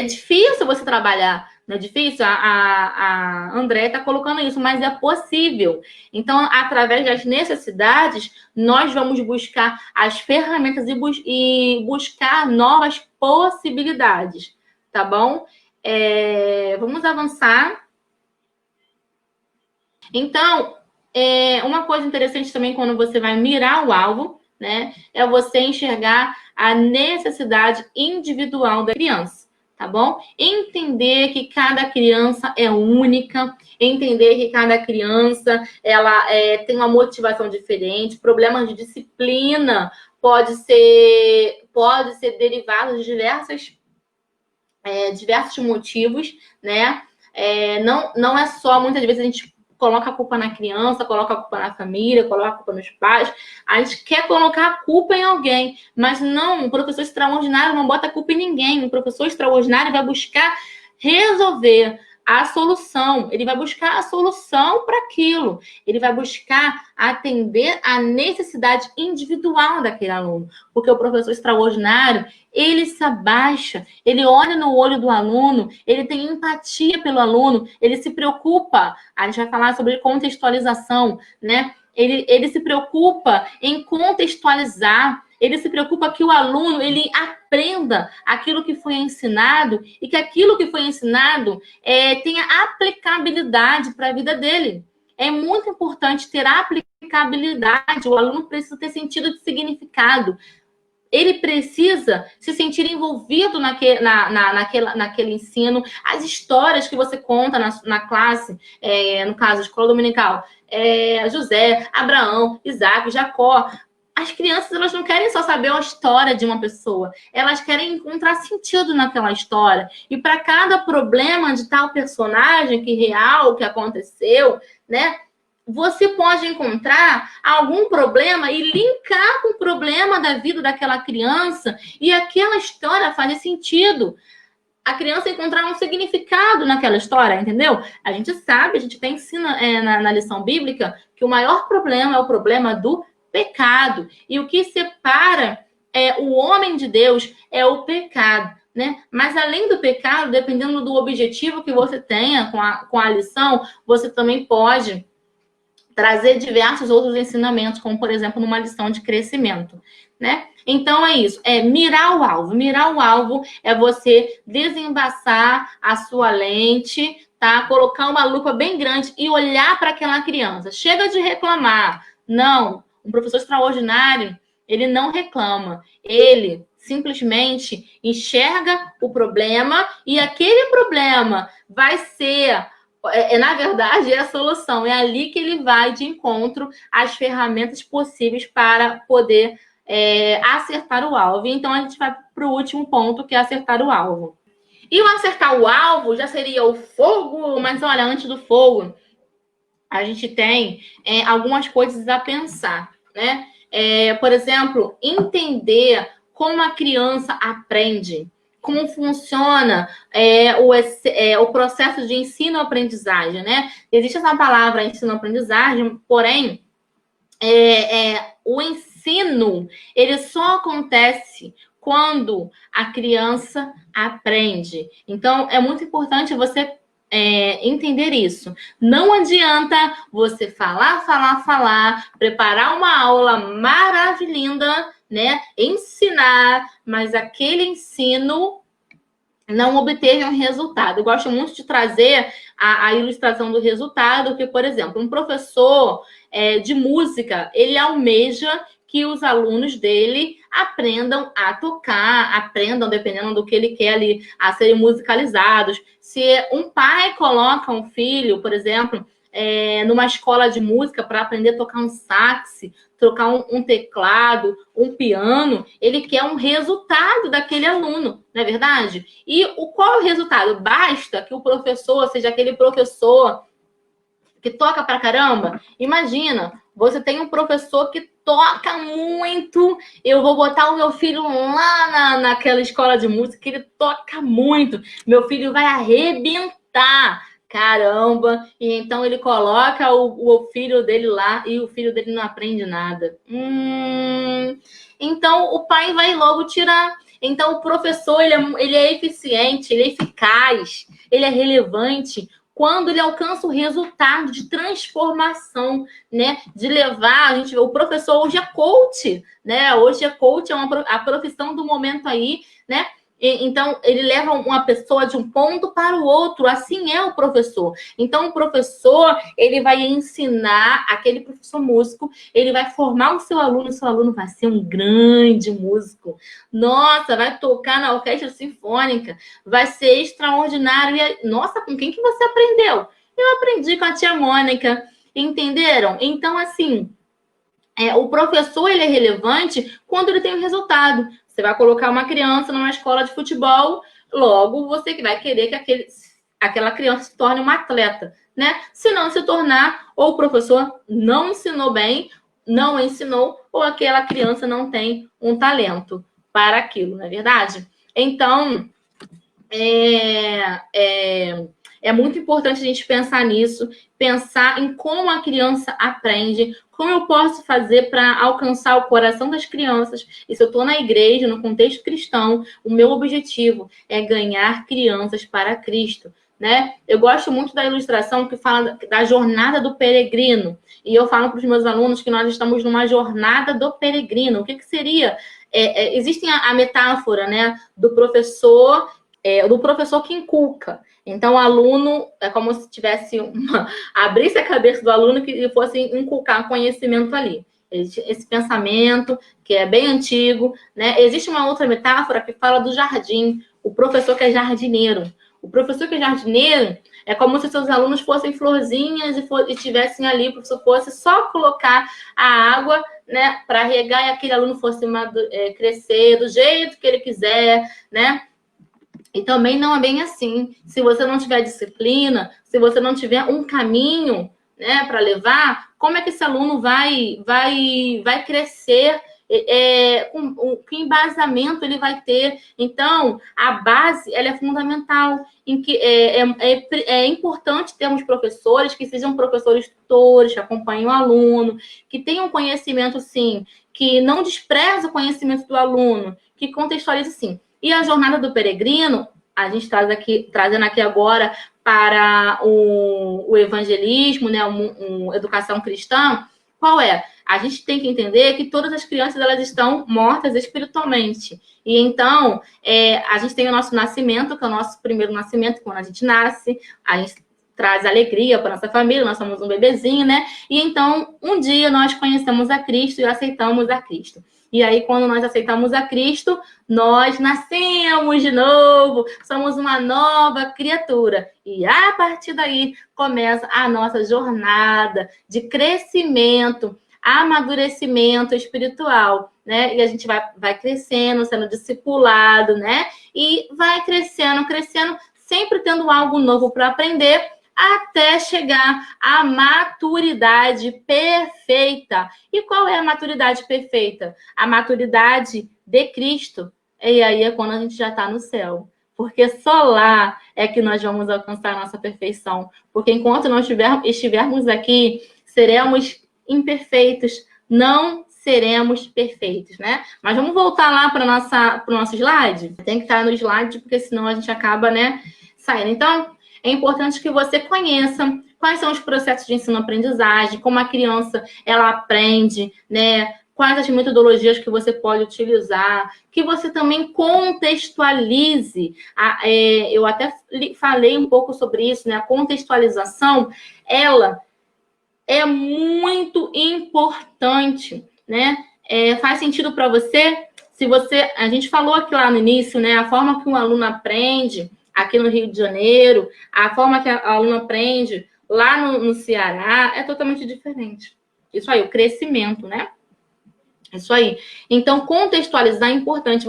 difícil você trabalhar, não é difícil? A André está colocando isso, mas é possível. Então, através das necessidades, nós vamos buscar as ferramentas e buscar novas possibilidades, tá bom? Vamos avançar. Então, uma coisa interessante também quando você vai mirar o alvo, né? É você enxergar a necessidade individual da criança, tá bom? Entender que cada criança é única, entender que cada criança ela tem uma motivação diferente, problemas de disciplina pode ser derivado de diversos motivos, né? Não é só, muitas vezes a gente coloca a culpa na criança, coloca a culpa na família, coloca a culpa nos pais. A gente quer colocar a culpa em alguém, mas não, um professor extraordinário não bota a culpa em ninguém. Um professor extraordinário vai buscar resolver a solução. Ele vai buscar a solução para aquilo. Ele vai buscar atender a necessidade individual daquele aluno. Porque o professor extraordinário, ele se abaixa, ele olha no olho do aluno, ele tem empatia pelo aluno, ele se preocupa. A gente vai falar sobre contextualização, né? Ele se preocupa em contextualizar, ele se preocupa que o aluno ele aprenda aquilo que foi ensinado e que aquilo que foi ensinado tenha aplicabilidade para a vida dele. É muito importante ter aplicabilidade, o aluno precisa ter sentido de significado. Ele precisa se sentir envolvido naquele ensino. As histórias que você conta na classe, no caso, escola dominical, José, Abraão, Isaac, Jacó. As crianças, elas não querem só saber a história de uma pessoa. Elas querem encontrar sentido naquela história. E para cada problema de tal personagem que aconteceu, né? Você pode encontrar algum problema e linkar com o problema da vida daquela criança e aquela história fazer sentido. A criança encontrar um significado naquela história, entendeu? A gente sabe, a gente até ensina na lição bíblica que o maior problema é o problema do pecado. E o que separa o homem de Deus é o pecado, né? Mas além do pecado, dependendo do objetivo que você tenha com a lição, você também pode trazer diversos outros ensinamentos, como, por exemplo, numa lição de crescimento, né? Então, é isso. Mirar o alvo. Mirar o alvo é você desembaçar a sua lente, tá? Colocar uma lupa bem grande e olhar para aquela criança. Chega de reclamar. Não. Um professor extraordinário, ele não reclama. Ele simplesmente enxerga o problema e aquele problema vai ser... na verdade, é a solução. É ali que ele vai de encontro às ferramentas possíveis para poder acertar o alvo. Então, a gente vai para o último ponto, que é acertar o alvo. E o acertar o alvo já seria o fogo, mas olha, antes do fogo, a gente tem algumas coisas a pensar, né? Por exemplo, entender como a criança aprende. como funciona o processo de ensino-aprendizagem, né? Existe essa palavra ensino-aprendizagem, porém, o ensino, ele só acontece quando a criança aprende. Então, é muito importante você entender isso. Não adianta você falar, preparar uma aula maravilhosa, né? Ensinar, mas aquele ensino não obteve um resultado. Eu gosto muito de trazer a ilustração do resultado, que, por exemplo, um professor de música, ele almeja que os alunos dele aprendam a tocar, aprendam, dependendo do que ele quer ali, a serem musicalizados. Se um pai coloca um filho, por exemplo, numa escola de música para aprender a tocar um sax, trocar um teclado, um piano, ele quer um resultado daquele aluno, não é verdade? E qual é o resultado? Basta que o professor seja aquele professor que toca pra caramba. Imagina, você tem um professor que toca muito. Eu vou botar o meu filho lá naquela escola de música, que ele toca muito. Meu filho vai arrebentar. Caramba! E então ele coloca o filho dele lá e o filho dele não aprende nada. Então o pai vai logo tirar. Então o professor ele é eficiente, ele é eficaz, ele é relevante quando ele alcança o resultado de transformação, né? De levar, o professor hoje é coach, né? Hoje é coach, a profissão do momento aí, né? Então, ele leva uma pessoa de um ponto para o outro, assim é o professor. Então, o professor, ele vai ensinar, aquele professor músico, ele vai formar o seu aluno vai ser um grande músico. Nossa, vai tocar na orquestra sinfônica, vai ser extraordinário. Nossa, com quem que você aprendeu? Eu aprendi com a tia Mônica, entenderam? Então, assim, o professor, ele é relevante quando ele tem um resultado. Você vai colocar uma criança numa escola de futebol, logo você que vai querer que aquela criança se torne uma atleta, né? Se não se tornar, ou o professor não ensinou bem, não ensinou, ou aquela criança não tem um talento para aquilo, não é verdade? Então, é muito importante a gente pensar nisso, pensar em como a criança aprende, como eu posso fazer para alcançar o coração das crianças. E se eu estou na igreja, no contexto cristão, o meu objetivo é ganhar crianças para Cristo, né? Eu gosto muito da ilustração que fala da jornada do peregrino. E eu falo para os meus alunos que nós estamos numa jornada do peregrino. O que seria? Existe a metáfora, né, do professor que inculca. Então, o aluno é como se tivesse abrisse a cabeça do aluno que fosse inculcar conhecimento ali. Esse pensamento, que é bem antigo, né? Existe uma outra metáfora que fala do jardim, o professor que é jardineiro. O professor que é jardineiro é como se seus alunos fossem florzinhas e estivessem ali, o professor fosse só colocar a água, né, para regar e aquele aluno fosse crescer do jeito que ele quiser, né? E também não é bem assim. Se você não tiver disciplina, se você não tiver um caminho, né, para levar, como é que esse aluno vai crescer? Que embasamento ele vai ter? Então, a base ela é fundamental. É importante termos professores que sejam professores tutores, que acompanhem o aluno, que tenham conhecimento, sim, que não despreze o conhecimento do aluno, que contextualize, sim. E a jornada do peregrino, a gente trazendo aqui agora para o evangelismo, né, educação cristã, qual é? A gente tem que entender que todas as crianças elas estão mortas espiritualmente. E então, a gente tem o nosso nascimento, que é o nosso primeiro nascimento, quando a gente nasce, a gente traz alegria para nossa família, nós somos um bebezinho, né? E então, um dia nós conhecemos a Cristo e aceitamos a Cristo. E aí, quando nós aceitamos a Cristo, nós nascemos de novo, somos uma nova criatura. E a partir daí começa a nossa jornada de crescimento, amadurecimento espiritual, né? E a gente vai crescendo, sendo discipulado, né? E vai crescendo, sempre tendo algo novo para aprender, até chegar à maturidade perfeita. E qual é a maturidade perfeita? A maturidade de Cristo, e aí é quando a gente já está no céu. Porque só lá é que nós vamos alcançar a nossa perfeição. Porque enquanto nós estivermos aqui, seremos imperfeitos, não seremos perfeitos, né? Mas vamos voltar lá para o nosso slide? Tem que estar no slide, porque senão a gente acaba, né, saindo. Então, é importante que você conheça quais são os processos de ensino-aprendizagem, como a criança ela aprende, né? Quais as metodologias que você pode utilizar, que você também contextualize. Eu até falei um pouco sobre isso, né? A contextualização, ela é muito importante, né? Faz sentido para você? Se você, a gente falou aqui lá no início, né? A forma que um aluno aprende aqui no Rio de Janeiro, a forma que a aluno aprende lá no Ceará é totalmente diferente. Isso aí, o crescimento, né? Isso aí. Então, contextualizar é importante.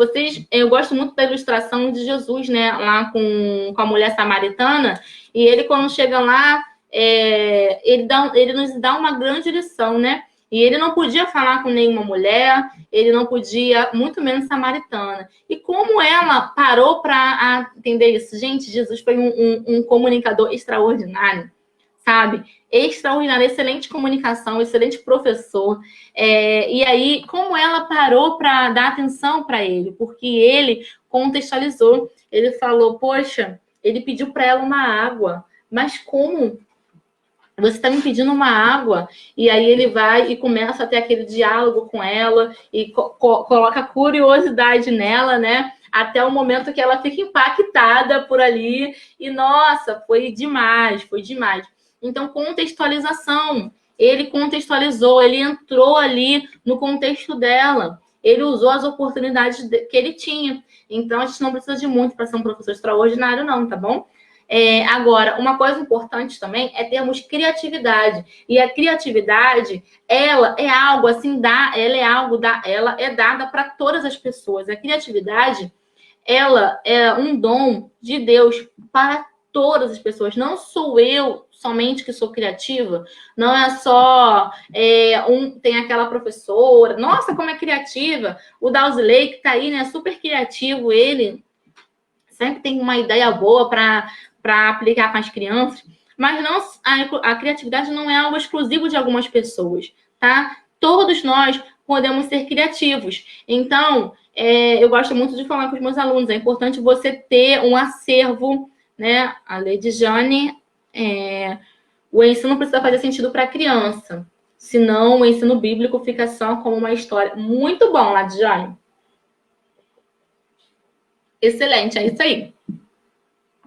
Eu gosto muito da ilustração de Jesus, né? Lá com a mulher samaritana. E ele, quando chega lá, ele nos dá uma grande lição, né? E ele não podia falar com nenhuma mulher, ele não podia, muito menos samaritana. E como ela parou para entender isso? Gente, Jesus foi um comunicador extraordinário, sabe? Extraordinário, excelente comunicação, excelente professor. E aí, como ela parou para dar atenção para ele? Porque ele contextualizou. Ele falou, poxa, ele pediu para ela uma água. Mas como? Você está me pedindo uma água? E aí ele vai e começa a ter aquele diálogo com ela e coloca curiosidade nela, né? Até o momento que ela fica impactada por ali. E, nossa, foi demais, foi demais. Então, contextualização. Ele contextualizou, ele entrou ali no contexto dela. Ele usou as oportunidades que ele tinha. Então, a gente não precisa de muito para ser um professor extraordinário, não, tá bom? Agora, uma coisa importante também é termos criatividade. E a criatividade, ela é algo assim, ela é dada para todas as pessoas. A criatividade, ela é um dom de Deus para todas as pessoas. Não sou eu somente que sou criativa, não é só tem aquela professora, nossa, como é criativa, o Dowsley que tá aí, né, super criativo, ele sempre tem uma ideia boa para aplicar com as crianças, mas não, a criatividade não é algo exclusivo de algumas pessoas, tá? Todos nós podemos ser criativos. Então, eu gosto muito de falar com os meus alunos, é importante você ter um acervo, né? A Lady Jane, o ensino precisa fazer sentido para a criança, senão o ensino bíblico fica só como uma história. Muito bom, Lady Jane. Excelente, é isso aí.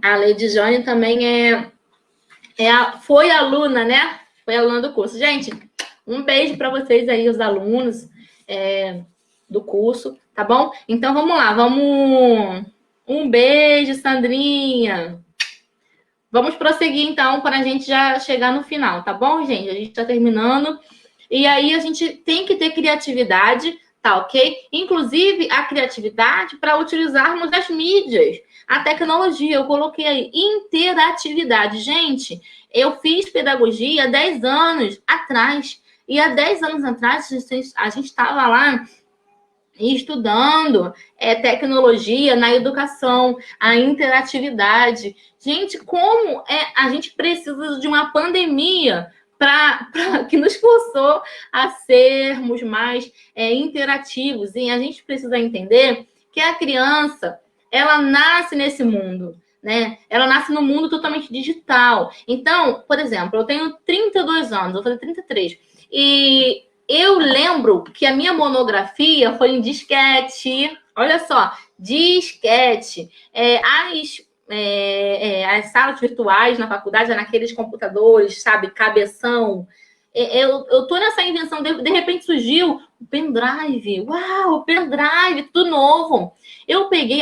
A Lady Jane também foi aluna, né? Foi aluna do curso. Gente, um beijo para vocês aí, os alunos do curso, tá bom? Então, vamos lá, um beijo, Sandrinha. Vamos prosseguir, então, para a gente já chegar no final, tá bom, gente? A gente está terminando. E aí, a gente tem que ter criatividade, tá ok? Inclusive, a criatividade para utilizarmos as mídias, a tecnologia. Eu coloquei aí, interatividade. Gente, eu fiz pedagogia há 10 anos atrás. E há 10 anos atrás, a gente estava lá estudando tecnologia na educação, a interatividade. Gente, como a gente precisa de uma pandemia que nos forçou a sermos mais interativos. E a gente precisa entender que a criança, ela nasce nesse mundo, né? Ela nasce no mundo totalmente digital. Então, por exemplo, eu tenho 32 anos, vou fazer 33. E eu lembro que a minha monografia foi em disquete. Olha só, disquete. As salas virtuais na faculdade eram naqueles computadores, sabe, cabeção. Eu tô nessa invenção, de repente surgiu o pendrive. Uau, o pendrive, tudo novo. Eu peguei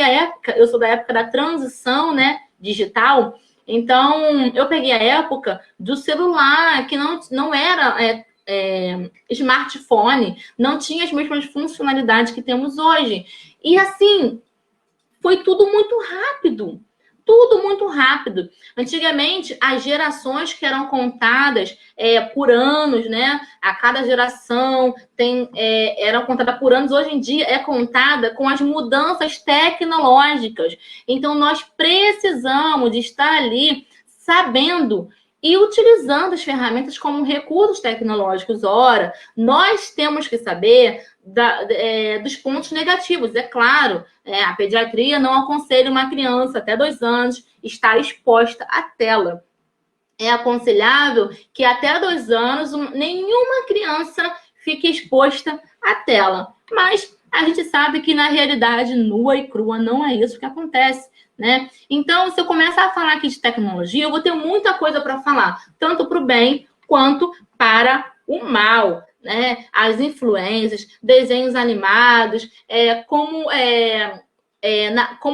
eu sou da época da transição, né, digital. Então, eu peguei a época do celular, que não era smartphone, não tinha as mesmas funcionalidades que temos hoje. E assim, foi tudo muito rápido. rápido. Antigamente, as gerações que eram contadas por anos, né? A cada geração eram contadas por anos. Hoje em dia é contada com as mudanças tecnológicas. Então, nós precisamos de estar ali sabendo e utilizando as ferramentas como recursos tecnológicos. Ora, nós temos que saber dos pontos negativos. É claro, a pediatria não aconselha uma criança até 2 anos estar exposta à tela. É aconselhável que até 2 anos nenhuma criança fique exposta à tela. Mas a gente sabe que na realidade nua e crua não é isso que acontece, né? Então, se eu começar a falar aqui de tecnologia, eu vou ter muita coisa para falar, tanto para o bem quanto para o mal, né? As influências, desenhos animados, como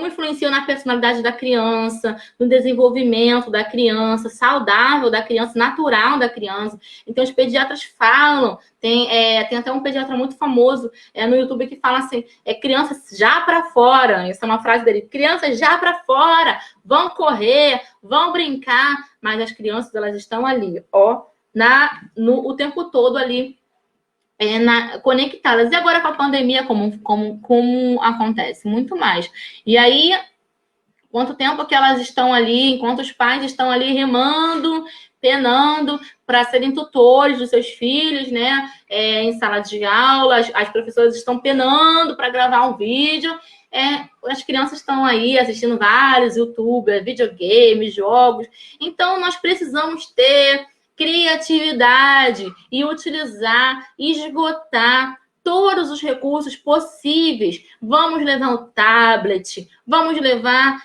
influenciam na personalidade da criança, no desenvolvimento da criança, saudável da criança, natural da criança. Então, os pediatras falam, tem até um pediatra muito famoso no YouTube que fala assim, crianças já para fora, essa é uma frase dele, crianças já para fora, vão correr, vão brincar, mas as crianças, elas estão ali, o tempo todo ali, conectadas. E agora com a pandemia, como acontece? Muito mais. E aí, quanto tempo que elas estão ali, enquanto os pais estão ali remando, penando para serem tutores dos seus filhos, né? Em sala de aula, as professoras estão penando para gravar um vídeo. As crianças estão aí assistindo vários YouTubers, videogames, jogos. Então, nós precisamos ter criatividade e utilizar, esgotar todos os recursos possíveis. Vamos levar o tablet, vamos levar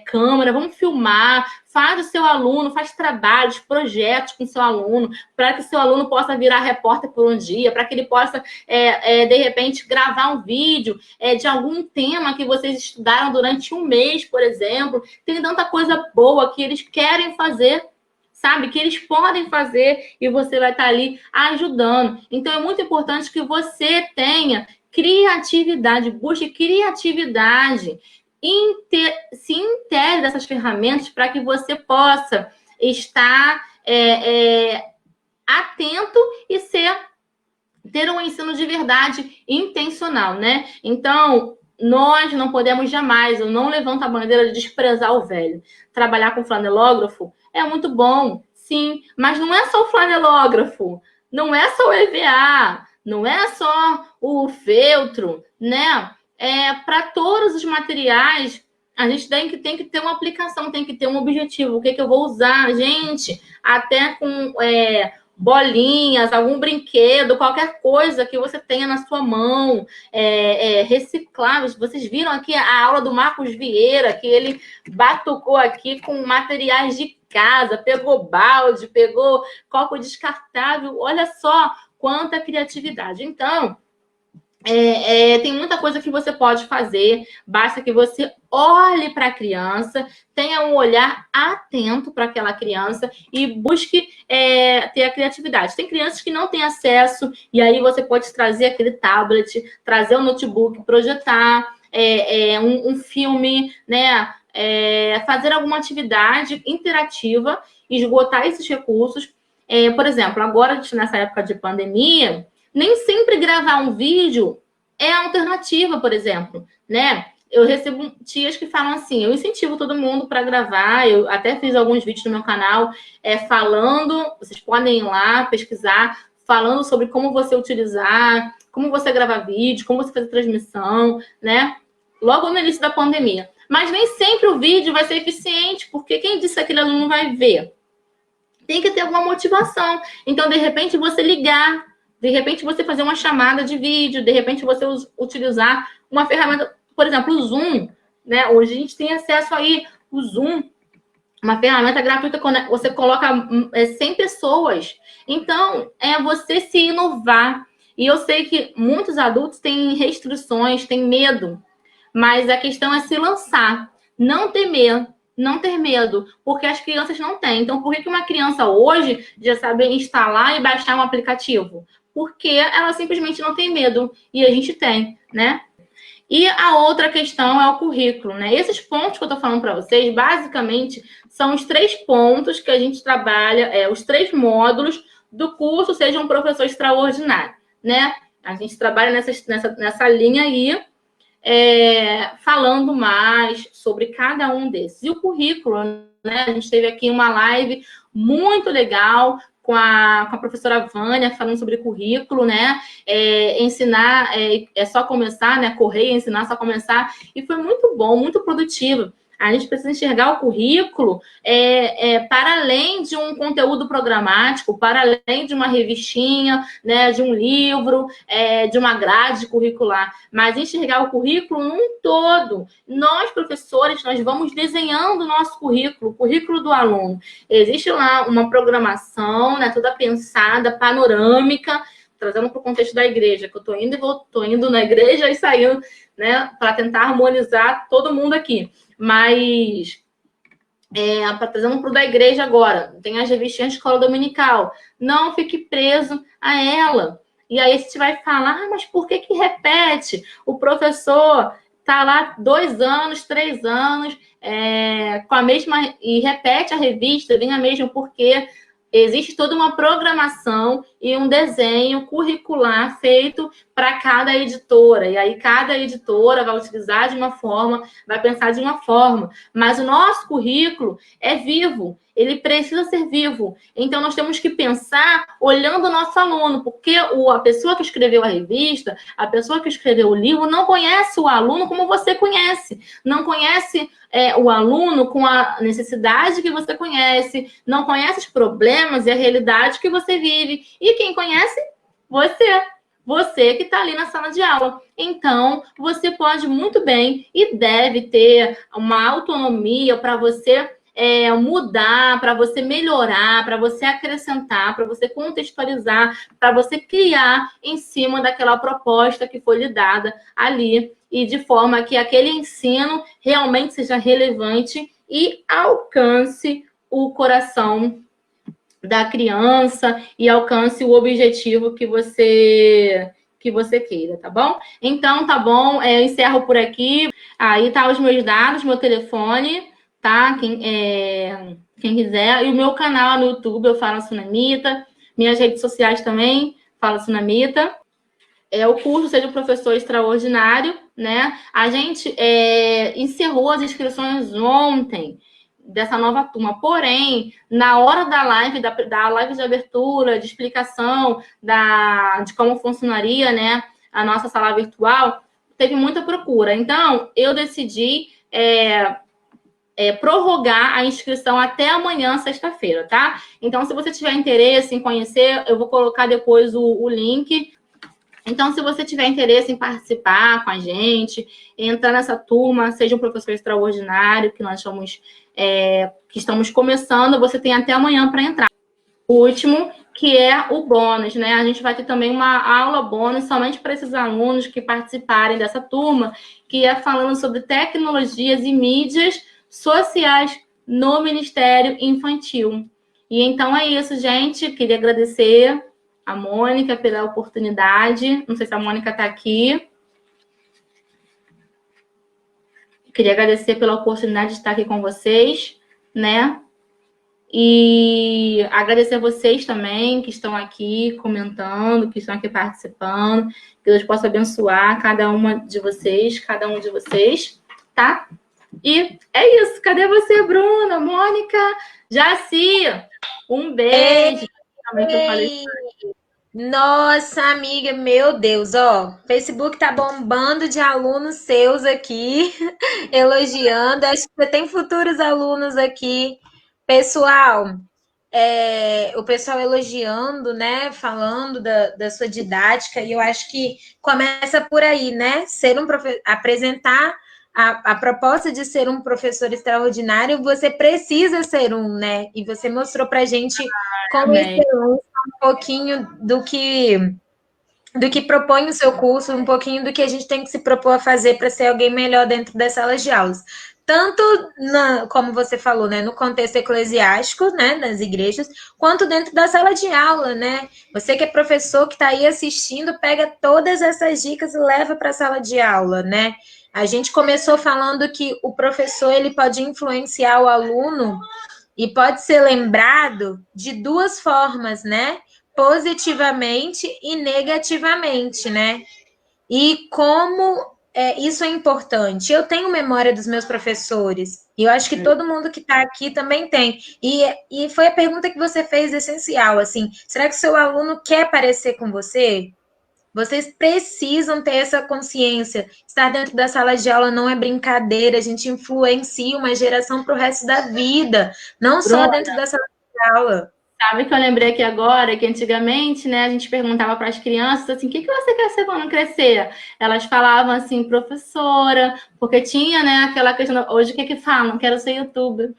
câmera, vamos filmar, faz o seu aluno, faz trabalhos, projetos com o seu aluno, para que o seu aluno possa virar repórter por um dia, para que ele possa, de repente, gravar um vídeo de algum tema que vocês estudaram durante um mês, por exemplo. Tem tanta coisa boa que eles querem fazer, sabe? Que eles podem fazer e você vai estar ali ajudando. Então, é muito importante que você tenha criatividade, busque criatividade, se intere dessas ferramentas para que você possa estar atento e ter um ensino de verdade intencional, né? Então, nós não podemos jamais, eu não levanto a bandeira de desprezar o velho. Trabalhar com flanelógrafo é muito bom, sim, mas não é só o flanelógrafo, não é só o EVA, não é só o feltro, né? Para todos os materiais, a gente tem que ter uma aplicação, tem que ter um objetivo. O que eu vou usar, gente? Até com bolinhas, algum brinquedo, qualquer coisa que você tenha na sua mão, recicláveis. Vocês viram aqui a aula do Marcos Vieira, que ele batucou aqui com materiais de casa, pegou balde, pegou copo descartável. Olha só quanta criatividade. Então, tem muita coisa que você pode fazer, basta que você olhe para a criança, tenha um olhar atento para aquela criança e busque ter a criatividade. Tem crianças que não têm acesso, e aí você pode trazer aquele tablet, trazer o notebook, projetar um filme, né? Fazer alguma atividade interativa, esgotar esses recursos. Por exemplo, agora, nessa época de pandemia, nem sempre gravar um vídeo é alternativa, por exemplo, né? Eu recebo tias que falam assim, eu incentivo todo mundo para gravar, eu até fiz alguns vídeos no meu canal falando, vocês podem ir lá pesquisar, falando sobre como você utilizar, como você gravar vídeo, como você fazer transmissão, né? Logo no início da pandemia. Mas nem sempre o vídeo vai ser eficiente, porque quem disse que aquele aluno vai ver? Tem que ter alguma motivação. Então, de repente, você ligar, de repente você fazer uma chamada de vídeo, de repente você utilizar uma ferramenta, por exemplo, o Zoom, né? Hoje a gente tem acesso aí, o Zoom, uma ferramenta gratuita, você coloca 100 pessoas. Então, é você se inovar. E eu sei que muitos adultos têm restrições, têm medo, mas a questão é se lançar, não ter medo. Não ter medo, porque as crianças não têm. Então, por que uma criança hoje já sabe instalar e baixar um aplicativo? Porque ela simplesmente não tem medo. E a gente tem, né? E a outra questão é o currículo, né? Esses pontos que eu estou falando para vocês, basicamente, são os 3 pontos que a gente trabalha, os 3 módulos do curso Seja um Professor Extraordinário, né? A gente trabalha nessa linha aí, falando mais sobre cada um desses. E o currículo, né? A gente teve aqui uma live muito legal com a professora Vânia, falando sobre currículo, né? Ensinar é só começar, né? Correr, ensinar é só começar. E foi muito bom, muito produtivo. A gente precisa enxergar o currículo para além de um conteúdo programático, para além de uma revistinha, né, de um livro, de uma grade curricular, mas enxergar o currículo num todo. Nós, professores, nós vamos desenhando o nosso currículo, o currículo do aluno. Existe lá uma programação, né, toda pensada, panorâmica, trazendo para o contexto da igreja, que eu estou indo na igreja e saindo, né, para tentar harmonizar todo mundo aqui. Mas, trazendo para o da igreja agora, tem as revistinhas de escola dominical. Não fique preso a ela. E aí você vai falar, mas por que repete? O professor está lá 2 anos, 3 anos, com a mesma... E repete a revista, vem a mesma, porque existe toda uma programação e um desenho curricular feito para cada editora. E aí cada editora vai utilizar de uma forma, vai pensar de uma forma. Mas o nosso currículo é vivo, ele precisa ser vivo. Então, nós temos que pensar olhando o nosso aluno, porque a pessoa que escreveu a revista, a pessoa que escreveu o livro, não conhece o aluno como você conhece. Não conhece o aluno com a necessidade que você conhece, não conhece os problemas e a realidade que você vive. E quem conhece? Você que está ali na sala de aula. Então, você pode muito bem e deve ter uma autonomia para você mudar, para você melhorar, para você acrescentar, para você contextualizar, para você criar em cima daquela proposta que foi lhe dada ali, e de forma que aquele ensino realmente seja relevante e alcance o coração da criança e alcance o objetivo que você queira, tá bom? Então, tá bom, eu encerro por aqui. Aí tá os meus dados, meu telefone, tá? Quem quiser. E o meu canal no YouTube, eu falo Sunamita. Minhas redes sociais também, falo Sunamita. O curso Seja um Professor Extraordinário, né? A gente encerrou as inscrições ontem dessa nova turma. Porém, na hora da live, da live de abertura, de explicação de como funcionaria, né, a nossa sala virtual, teve muita procura. Então, eu decidi prorrogar a inscrição até amanhã, sexta-feira, tá? Então, se você tiver interesse em conhecer, eu vou colocar depois o link. Então, se você tiver interesse em participar com a gente, entrar nessa turma, seja um professor extraordinário, que nós que estamos começando, você tem até amanhã para entrar. O último, que é o bônus, né? A gente vai ter também uma aula bônus somente para esses alunos que participarem dessa turma, que é falando sobre tecnologias e mídias sociais no Ministério Infantil. E então é isso, gente. Queria agradecer a Mônica pela oportunidade. Não sei se a Mônica está aqui. Queria agradecer pela oportunidade de estar aqui com vocês, né? E agradecer a vocês também que estão aqui comentando, que estão aqui participando. Que Deus possa abençoar cada uma de vocês, cada um de vocês, tá? E é isso. Cadê você, Bruna? Mônica? Jaci? Um beijo. Ei, nossa, amiga, meu Deus, ó, Facebook tá bombando de alunos seus aqui, elogiando. Acho que você tem futuros alunos aqui. Pessoal, o pessoal elogiando, né? Falando da sua didática, e eu acho que começa por aí, né? Apresentar a proposta de ser um professor extraordinário, você precisa ser um, né? E você mostrou pra gente com excelência um pouquinho do que propõe o seu curso, um pouquinho do que a gente tem que se propor a fazer para ser alguém melhor dentro das salas de aulas. tanto, como você falou, né, no contexto eclesiástico, né, nas igrejas, quanto dentro da sala de aula, né? Você que é professor, que está aí assistindo, pega todas essas dicas e leva para a sala de aula, né? A gente começou falando que o professor ele pode influenciar o aluno e pode ser lembrado de duas formas, né? Positivamente e negativamente, né? E como isso é importante. Eu tenho memória dos meus professores, e eu acho que todo mundo que está aqui também tem. E foi a pergunta que você fez essencial, assim, será que o seu aluno quer parecer com você? Vocês precisam ter essa consciência. Estar dentro da sala de aula não é brincadeira, a gente influencia uma geração para o resto da vida, não só Bruna, dentro da sala de aula. sabe que eu lembrei aqui agora que antigamente, né, a gente perguntava para as crianças assim, o que você quer ser quando crescer? Elas falavam assim, professora, porque tinha, né, aquela questão, hoje o que falam? Quero ser youtuber.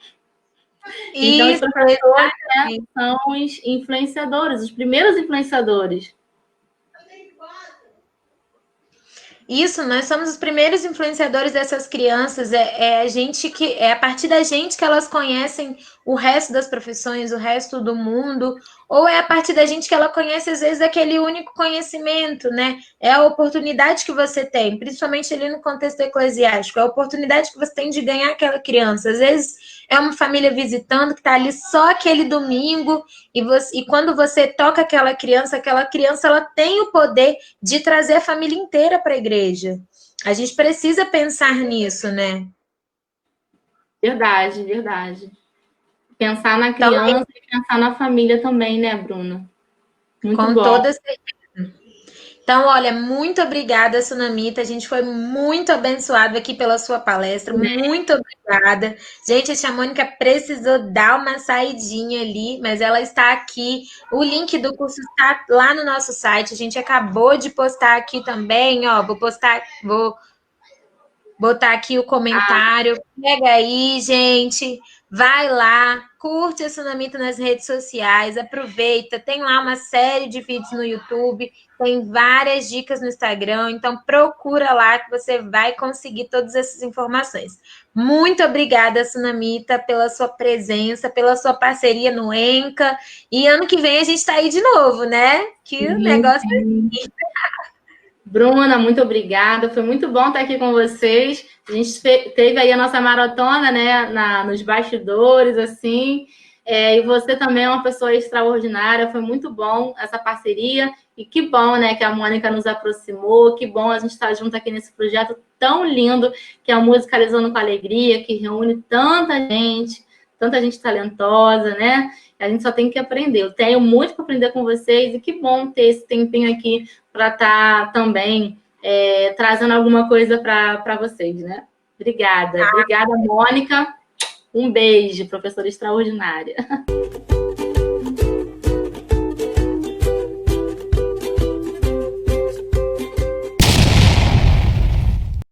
Então, os Isso, professores, né, são os influenciadores, os primeiros influenciadores. Isso, nós somos os primeiros influenciadores dessas crianças. É a gente que é a partir da gente que elas conhecem o resto das profissões, o resto do mundo, ou é a partir da gente que ela conhece às vezes aquele único conhecimento, né? É a oportunidade que você tem, principalmente ali no contexto eclesiástico, é a oportunidade que você tem de ganhar aquela criança. Às vezes é uma família visitando que está ali só aquele domingo e quando você toca aquela criança ela tem o poder de trazer a família inteira para a igreja. A gente precisa pensar nisso, né? Verdade, verdade. Pensar na Então, criança e pensar na família também, né, Bruna? Muito com bom. toda certeza. Então, olha, muito obrigada, Sunamita. A gente foi muito abençoado aqui pela sua palestra. Muito obrigada. Gente, a tia Mônica precisou dar uma saidinha ali, mas ela está aqui. O link do curso está lá no nosso site. A gente acabou de postar aqui também, ó. Vou botar aqui o comentário. Pega aí, gente. Vai lá, curte a Sunamita nas redes sociais, aproveita. Tem lá uma série de vídeos no YouTube, tem várias dicas no Instagram, então procura lá que você vai conseguir todas essas informações. Muito obrigada, Sunamita, pela sua presença, pela sua parceria no Enca. E ano que vem a gente está aí de novo, né? Que o negócio é assim. Bruna, muito obrigada. Foi muito bom estar aqui com vocês. A gente teve aí a nossa maratona, né, nos bastidores, assim. E você também é uma pessoa extraordinária. Foi muito bom essa parceria. E que bom, né, que a Mônica nos aproximou. Que bom a gente estar junto aqui nesse projeto tão lindo, que é a Musicalizando com Alegria, que reúne tanta gente talentosa, né? A gente só tem que aprender. Eu tenho muito para aprender com vocês. E que bom ter esse tempinho aqui para estar também trazendo alguma coisa para vocês, né? Obrigada. Obrigada, Mônica. Um beijo, professora extraordinária.